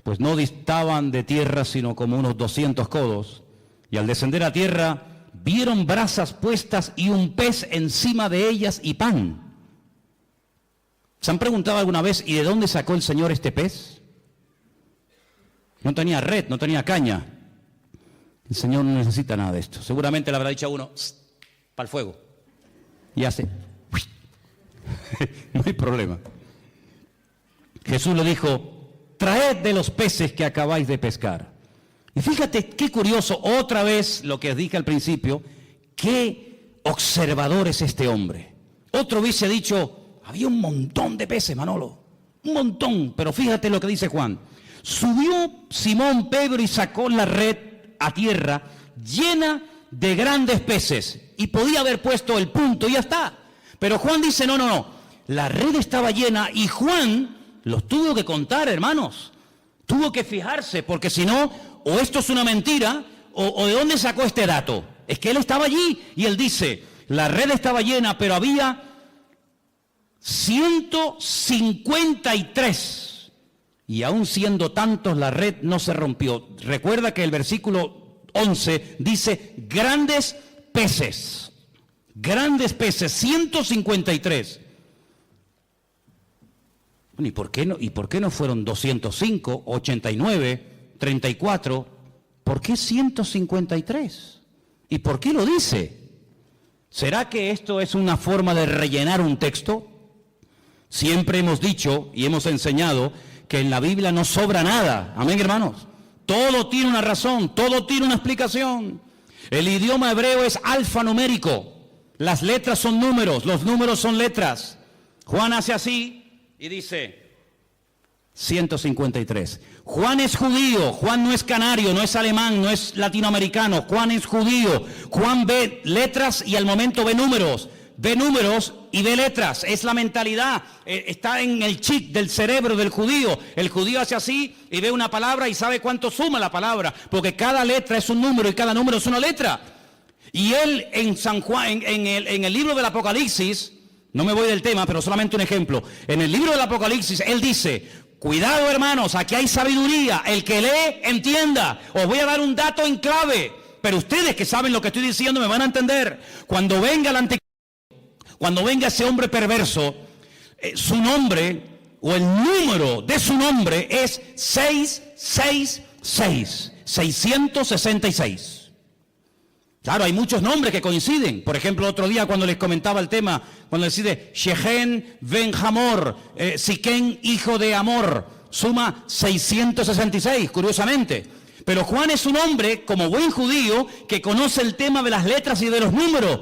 pues no distaban de tierra sino como unos 200 codos. Y al descender a tierra, vieron brasas puestas y un pez encima de ellas y pan. ¿Se han preguntado alguna vez, ¿y de dónde sacó el Señor este pez? No tenía red, no tenía caña. El Señor no necesita nada de esto. Seguramente le habrá dicho a uno, para el fuego. Y hace, no hay problema. Jesús le dijo, traed de los peces que acabáis de pescar. Y fíjate qué curioso, otra vez lo que dije al principio, qué observador es este hombre. Otro hubiese dicho, había un montón de peces, Manolo, un montón, pero fíjate lo que dice Juan. Subió Simón Pedro y sacó la red a tierra llena de grandes peces, y podía haber puesto el punto y ya está. Pero Juan dice, no, la red estaba llena, y Juan los tuvo que contar, hermanos. Tuvo que fijarse, porque si no, o esto es una mentira, o de dónde sacó este dato. Es que él estaba allí, y él dice, la red estaba llena, pero había 153, y aún siendo tantos, la red no se rompió. Recuerda que el versículo 11 dice, grandes peces. grandes peces, 153. Bueno, ¿y por qué no fueron 205, 89, 34? ¿Por qué 153? ¿Y por qué lo dice? ¿Será que esto es una forma de rellenar un texto? Siempre hemos dicho y hemos enseñado que en la Biblia no sobra nada. Amén, hermanos. Todo tiene una razón, todo tiene una explicación. El idioma hebreo es alfanumérico. Las letras son números, los números son letras. Juan hace así y dice 153. Juan es judío, Juan no es canario, no es alemán, no es latinoamericano. Juan es judío. Juan ve letras y al momento ve números. Ve números y ve letras, es la mentalidad, está en el chip del cerebro del judío. El judío hace así y ve una palabra y sabe cuánto suma la palabra, porque cada letra es un número y cada número es una letra. Y él en San Juan, en el libro del Apocalipsis, no me voy del tema, pero solamente un ejemplo. En el libro del Apocalipsis, él dice: cuidado, hermanos, aquí hay sabiduría, el que lee, entienda. Os voy a dar un dato en clave, pero ustedes que saben lo que estoy diciendo me van a entender. Cuando venga el anticristo, cuando venga ese hombre perverso, su nombre o el número de su nombre es 666, 666. Claro, hay muchos nombres que coinciden. Por ejemplo, otro día cuando les comentaba el tema, cuando decide Shehen ben Hamor, Siquén hijo de Amor, suma 666, curiosamente. Pero Juan es un hombre, como buen judío, que conoce el tema de las letras y de los números.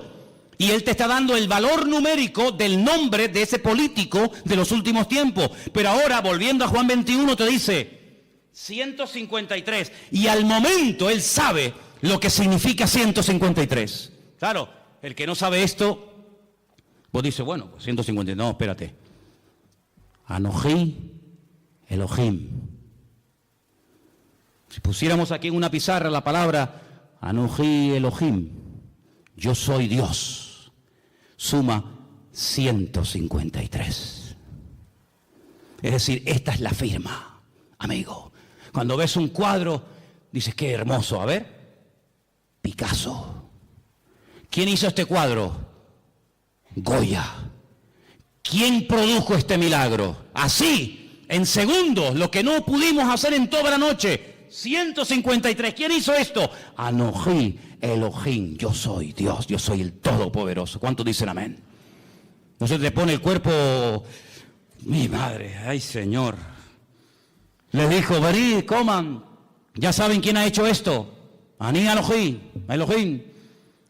Y él te está dando el valor numérico del nombre de ese político de los últimos tiempos. Pero ahora, volviendo a Juan 21, te dice 153. Y al momento él sabe lo que significa 153. Claro, el que no sabe esto, vos dices, bueno, pues 153, no, espérate. Anoji Elohim. Si pusiéramos aquí en una pizarra la palabra Anoji Elohim, yo soy Dios, suma 153. Es decir, esta es la firma, amigo. Cuando ves un cuadro, dices, qué hermoso. A ver, Picasso. ¿Quién hizo este cuadro? Goya. ¿Quién produjo este milagro? Así, en segundos, lo que no pudimos hacer en toda la noche. 153. ¿Quién hizo esto? Anoji Elohim. Yo soy Dios, yo soy el Todopoderoso. ¿Cuántos dicen amén? No se te pone el cuerpo. Mi madre, ay Señor. Les dijo, venid, coman. Ya saben quién ha hecho esto. Aní Elohim. Elohim.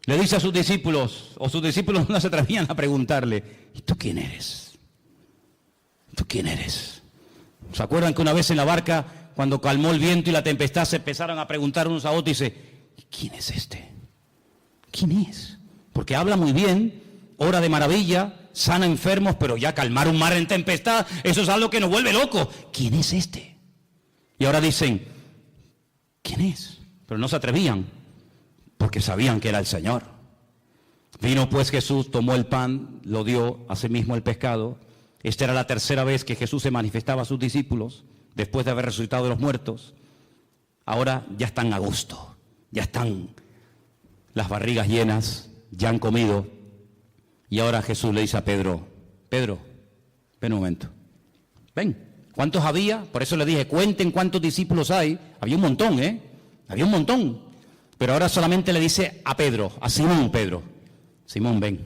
Le dice a sus discípulos, o sus discípulos no se atrevían a preguntarle, ¿y tú quién eres? ¿Tú quién eres? ¿Se acuerdan que una vez en la barca, cuando calmó el viento y la tempestad, se empezaron a preguntar unos a otros y dice, ¿quién es este? ¿Quién es? Porque habla muy bien, obra de maravilla, sana enfermos, pero ya calmar un mar en tempestad, eso es algo que nos vuelve locos. ¿Quién es este? Y ahora dicen, ¿quién es? Pero no se atrevían, porque sabían que era el Señor. Vino pues Jesús, tomó el pan, lo dio a sí mismo el pescado. Esta era la tercera vez que Jesús se manifestaba a sus discípulos, después de haber resucitado de los muertos. Ahora ya están a gusto, ya están las barrigas llenas, ya han comido. Y ahora Jesús le dice a Pedro, Pedro, ven un momento, ven. ¿Cuántos había? Por eso le dije, cuenten cuántos discípulos hay. Había un montón, había un montón. Pero ahora solamente le dice a Pedro, a Simón, Pedro, Simón, ven.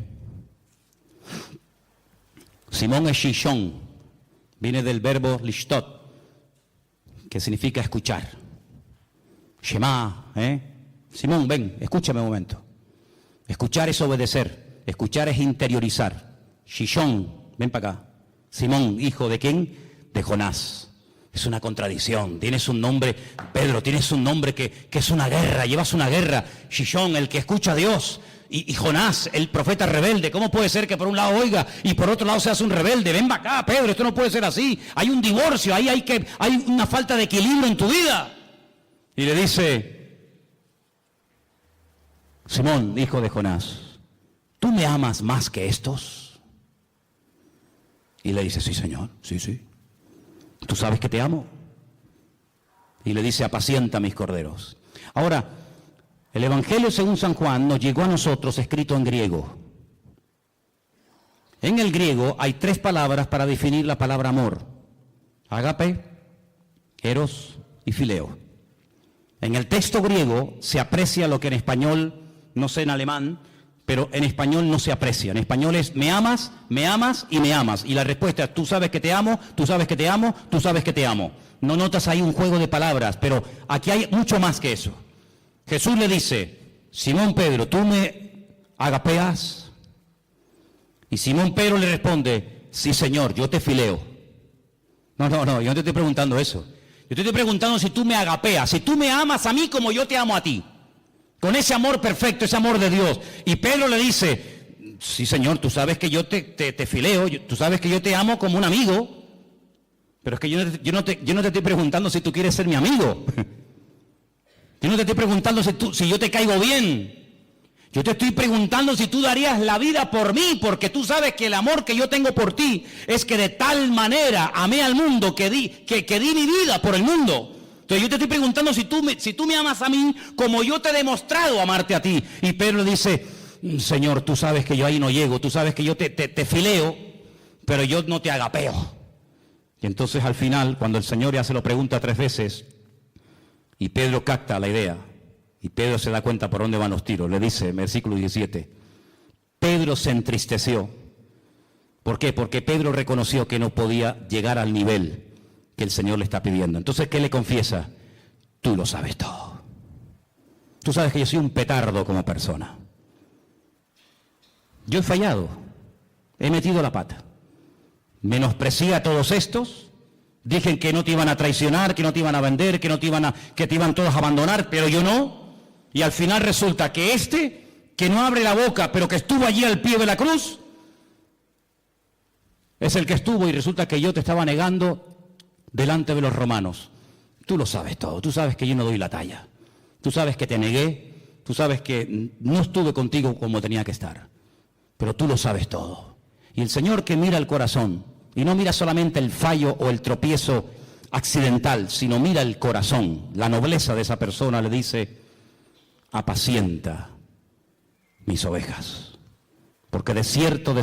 Simón es Shishon, viene del verbo lishtot, que significa escuchar. Shema, Simón, ven, escúchame un momento. Escuchar es obedecer, escuchar es interiorizar. Shishon, ven para acá. Simón, hijo de quién? De Jonás. Es una contradicción. Tienes un nombre, Pedro, tienes un nombre que es una guerra, llevas una guerra. Shishon, el que escucha a Dios. Y Jonás, el profeta rebelde. ¿Cómo puede ser que por un lado oiga y por otro lado seas un rebelde? Ven para acá, Pedro, esto no puede ser así. Hay un divorcio, ahí hay una falta de equilibrio en tu vida. Y le dice, Simón, hijo de Jonás, ¿tú me amas más que estos? Y le dice, sí, Señor, sí. ¿Tú sabes que te amo? Y le dice, apacienta mis corderos. Ahora, el Evangelio según San Juan nos llegó a nosotros escrito en griego. En el griego hay 3 palabras para definir la palabra amor: ágape, eros y fileo. En el texto griego se aprecia lo que en español, no sé en alemán, pero en español no se aprecia. En español es me amas y me amas. Y la respuesta es tú sabes que te amo, tú sabes que te amo, tú sabes que te amo. No notas ahí un juego de palabras, pero aquí hay mucho más que eso. Jesús le dice: Simón Pedro, ¿tú me agapeas? Y Simón Pedro le responde: sí, Señor, yo te fileo. No, yo no te estoy preguntando eso. Yo te estoy preguntando si tú me agapeas, si tú me amas a mí como yo te amo a ti. Con ese amor perfecto, ese amor de Dios. Y Pedro le dice: sí, Señor, tú sabes que yo te fileo, tú sabes que yo te amo como un amigo. Pero es que yo no te estoy preguntando si tú quieres ser mi amigo. Yo no te estoy preguntando si yo te caigo bien. Yo te estoy preguntando si tú darías la vida por mí, porque tú sabes que el amor que yo tengo por ti es que de tal manera amé al mundo que di mi vida por el mundo. Entonces yo te estoy preguntando si tú me amas a mí como yo te he demostrado amarte a ti. Y Pedro dice: Señor, tú sabes que yo ahí no llego, tú sabes que yo te fileo, pero yo no te agapeo. Y entonces al final, cuando el Señor ya se lo pregunta 3 veces, y Pedro capta la idea, y Pedro se da cuenta por dónde van los tiros, le dice en versículo 17, Pedro se entristeció. ¿Por qué? Porque Pedro reconoció que no podía llegar al nivel que el Señor le está pidiendo. Entonces, ¿qué le confiesa? Tú lo sabes todo. Tú sabes que yo soy un petardo como persona. Yo he fallado, he metido la pata. Menosprecié a todos estos, dije que no te iban a traicionar, que no te iban a vender, que te iban todos a abandonar, pero yo no. Y al final resulta que que no abre la boca, pero que estuvo allí al pie de la cruz, es el que estuvo, y resulta que yo te estaba negando delante de los romanos. Tú lo sabes todo, tú sabes que yo no doy la talla, tú sabes que te negué, tú sabes que no estuve contigo como tenía que estar, pero tú lo sabes todo. Y el Señor, que mira el corazón, y no mira solamente el fallo o el tropiezo accidental, sino mira el corazón, la nobleza de esa persona, le dice: apacienta mis ovejas. Porque de cierto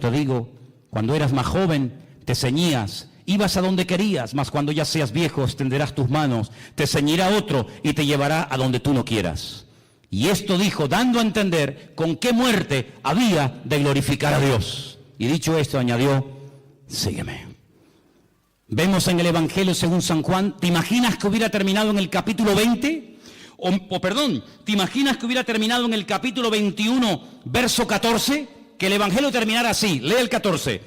te digo, cuando eras más joven, te ceñías, ibas a donde querías, mas cuando ya seas viejo, extenderás tus manos, te ceñirá otro y te llevará a donde tú no quieras. Y esto dijo, dando a entender con qué muerte había de glorificar a Dios. Y dicho esto, añadió: sígueme. Vemos en el Evangelio según San Juan, ¿te imaginas que hubiera terminado en el capítulo 20? ¿Te imaginas que hubiera terminado en el capítulo 21, verso 14? Que el Evangelio terminara así, lee el 14.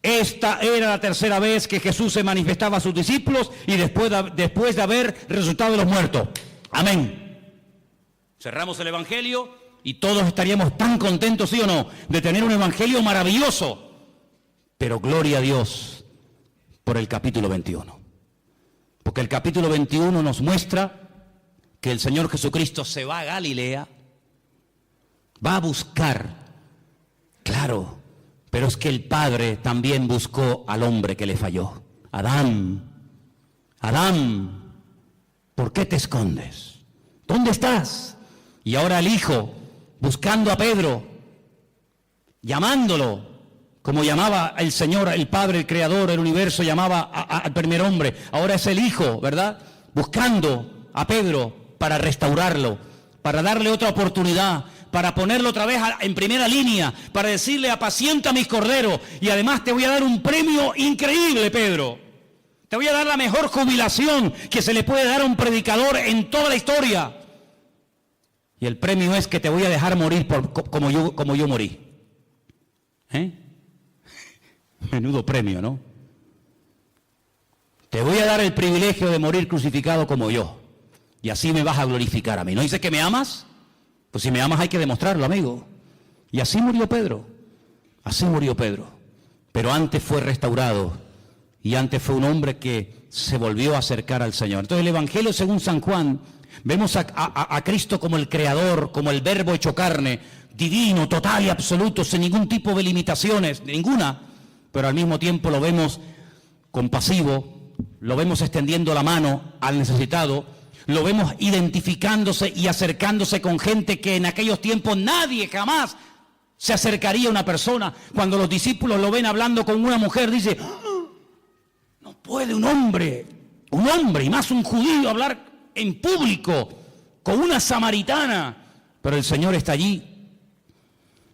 Esta era la 3ª vez que Jesús se manifestaba a sus discípulos y después de haber resucitado de los muertos. Amén. Cerramos el Evangelio y todos estaríamos tan contentos, ¿sí o no?, de tener un Evangelio maravilloso. Pero gloria a Dios por el capítulo 21. Porque el capítulo 21 nos muestra que el Señor Jesucristo se va a Galilea, va a buscar, claro, pero es que el Padre también buscó al hombre que le falló. Adán, ¿por qué te escondes? ¿Dónde estás? Y ahora el Hijo, buscando a Pedro, llamándolo, como llamaba el Señor, el Padre, el Creador, el universo, llamaba al primer hombre. Ahora es el Hijo, ¿verdad?, buscando a Pedro para restaurarlo, para darle otra oportunidad, para ponerlo otra vez en primera línea, para decirle: apacienta mis corderos, y además te voy a dar un premio increíble, Pedro. Te voy a dar la mejor jubilación que se le puede dar a un predicador en toda la historia. Y el premio es que te voy a dejar morir como yo morí. Menudo premio, ¿no? Te voy a dar el privilegio de morir crucificado como yo. Y así me vas a glorificar a mí. ¿No dices que me amas? Pues si me amas hay que demostrarlo, amigo. Y así murió Pedro. Así murió Pedro. Pero antes fue restaurado. Y antes fue un hombre que se volvió a acercar al Señor. Entonces el Evangelio según San Juan, vemos a Cristo como el Creador, como el Verbo hecho carne, divino, total y absoluto, sin ningún tipo de limitaciones, ninguna. Pero al mismo tiempo lo vemos compasivo, lo vemos extendiendo la mano al necesitado, lo vemos identificándose y acercándose con gente que en aquellos tiempos nadie jamás se acercaría a una persona? Cuando los discípulos lo ven hablando con una mujer, dice, no puede un hombre, y más un judío, hablar en público con una samaritana. Pero el Señor está allí.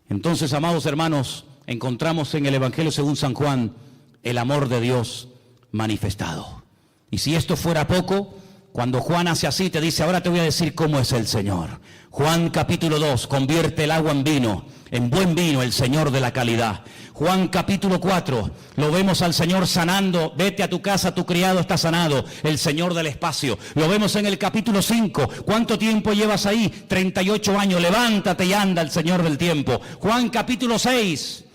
Entonces, amados hermanos, encontramos en el Evangelio según San Juan el amor de Dios manifestado. Y si esto fuera poco, cuando Juan hace así, te dice, ahora te voy a decir cómo es el Señor. Juan capítulo 2, convierte el agua en vino, en buen vino, el Señor de la calidad. Juan capítulo 4, lo vemos al Señor sanando, vete a tu casa, tu criado está sanado, el Señor del espacio. Lo vemos en el capítulo 5, ¿cuánto tiempo llevas ahí? 38 años, levántate y anda, el Señor del tiempo. Juan capítulo 6,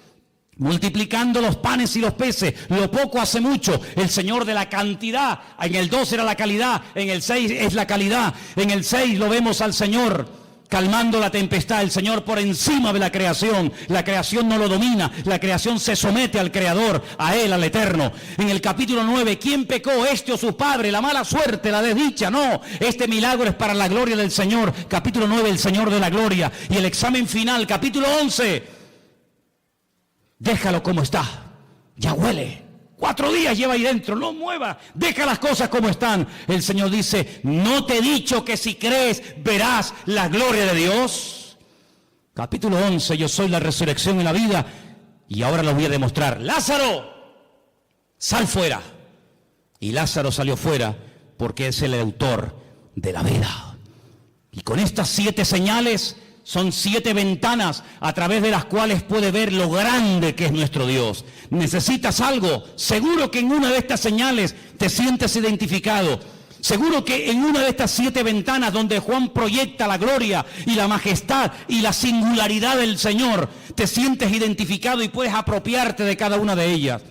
multiplicando los panes y los peces, lo poco hace mucho, el Señor de la cantidad. En el 2 era la calidad, en el 6 es la calidad. En el 6 lo vemos al Señor calmando la tempestad, el Señor por encima de la creación no lo domina, la creación se somete al Creador, a Él, al Eterno. En el capítulo 9, ¿quién pecó? Este o su padre, la mala suerte, la desdicha. No, este milagro es para la gloria del Señor. Capítulo 9, el Señor de la gloria. Y el examen final, capítulo 11, déjalo como está, ya huele. 4 días lleva ahí dentro, no mueva, deja las cosas como están. El Señor dice, ¿no te he dicho que si crees verás la gloria de Dios? Capítulo 11, yo soy la resurrección y la vida, y ahora lo voy a demostrar. Lázaro, sal fuera. Y Lázaro salió fuera porque es el autor de la vida. Y con estas 7 señales, son 7 ventanas a través de las cuales puede ver lo grande que es nuestro Dios. ¿Necesitas algo? Seguro que en una de estas señales te sientes identificado. Seguro que en una de estas 7 ventanas donde Juan proyecta la gloria y la majestad y la singularidad del Señor, te sientes identificado y puedes apropiarte de cada una de ellas.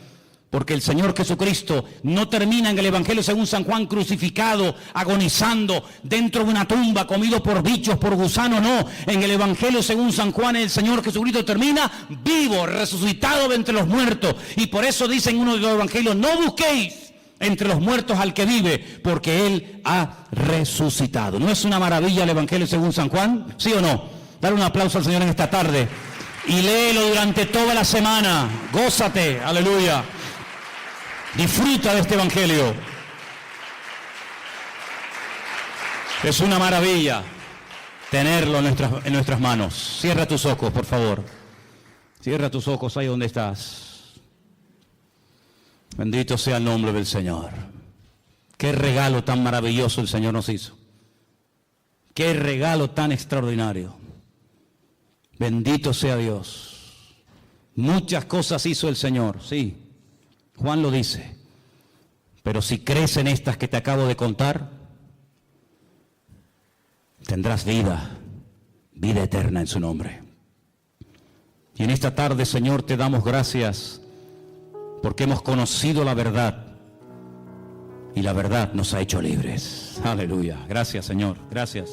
Porque el Señor Jesucristo no termina en el Evangelio según San Juan crucificado, agonizando dentro de una tumba, comido por bichos, por gusanos. No, en el Evangelio según San Juan el Señor Jesucristo termina vivo, resucitado de entre los muertos. Y por eso dice en uno de los Evangelios, no busquéis entre los muertos al que vive, porque Él ha resucitado. ¿No es una maravilla el Evangelio según San Juan? ¿Sí o no? Dale un aplauso al Señor en esta tarde y léelo durante toda la semana. Gózate, aleluya. Disfruta de este Evangelio. Es una maravilla tenerlo en nuestras manos. Cierra tus ojos, por favor. Cierra tus ojos ahí donde estás. Bendito sea el nombre del Señor. Qué regalo tan maravilloso el Señor nos hizo. Qué regalo tan extraordinario. Bendito sea Dios. Muchas cosas hizo el Señor, sí. Juan lo dice, pero si crees en estas que te acabo de contar, tendrás vida eterna en su nombre. Y en esta tarde, Señor, te damos gracias porque hemos conocido la verdad y la verdad nos ha hecho libres. Aleluya. Gracias, Señor. Gracias.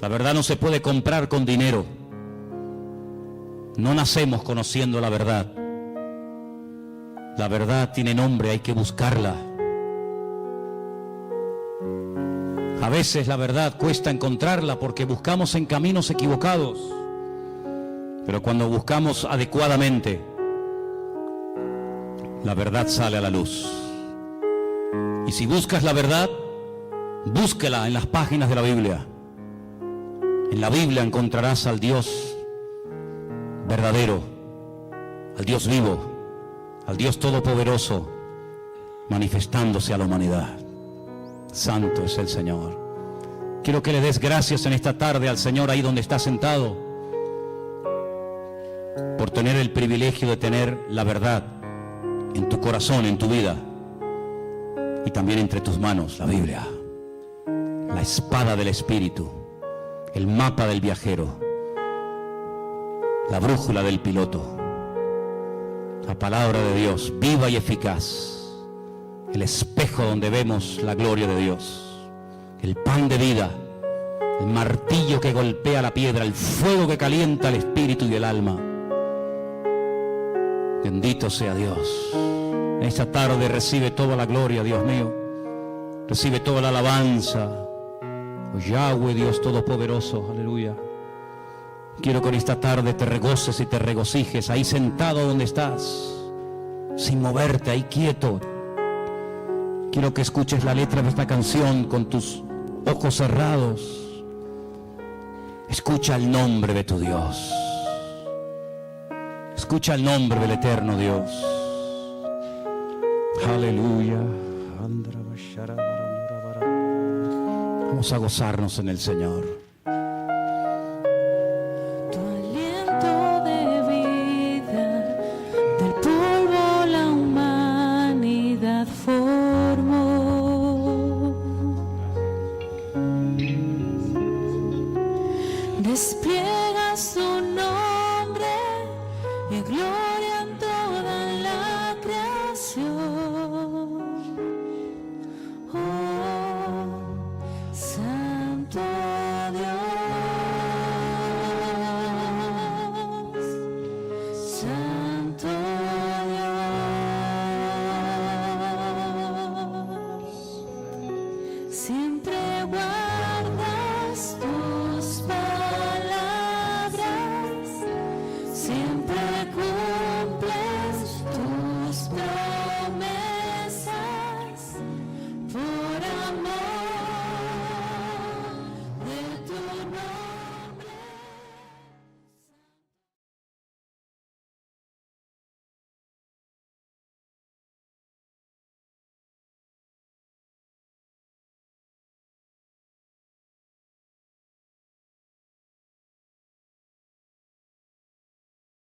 La verdad no se puede comprar con dinero. No nacemos conociendo la verdad. La verdad tiene nombre, hay que buscarla. A veces la verdad cuesta encontrarla porque buscamos en caminos equivocados. Pero cuando buscamos adecuadamente, la verdad sale a la luz. Y si buscas la verdad, búsquela en las páginas de la Biblia. En la Biblia encontrarás al Dios verdadero, al Dios vivo, al Dios todopoderoso, manifestándose a la humanidad. Santo es el Señor. Quiero que le des gracias en esta tarde al Señor ahí donde está sentado, por tener el privilegio de tener la verdad en tu corazón, en tu vida, y también entre tus manos la Biblia, la espada del Espíritu, el mapa del viajero, la brújula del piloto, la palabra de Dios viva y eficaz, el espejo donde vemos la gloria de Dios, el pan de vida, el martillo que golpea la piedra, el fuego que calienta el espíritu y el alma. Bendito sea Dios. En esta tarde recibe toda la gloria, Dios mío. Recibe toda la alabanza. Oh Yahweh, Dios Todopoderoso, aleluya. Quiero que en esta tarde te regoces y te regocijes ahí sentado donde estás, sin moverte, ahí quieto. Quiero que escuches la letra de esta canción con tus ojos cerrados. Escucha el nombre de tu Dios. Escucha el nombre del eterno Dios. Aleluya. Vamos a gozarnos en el Señor.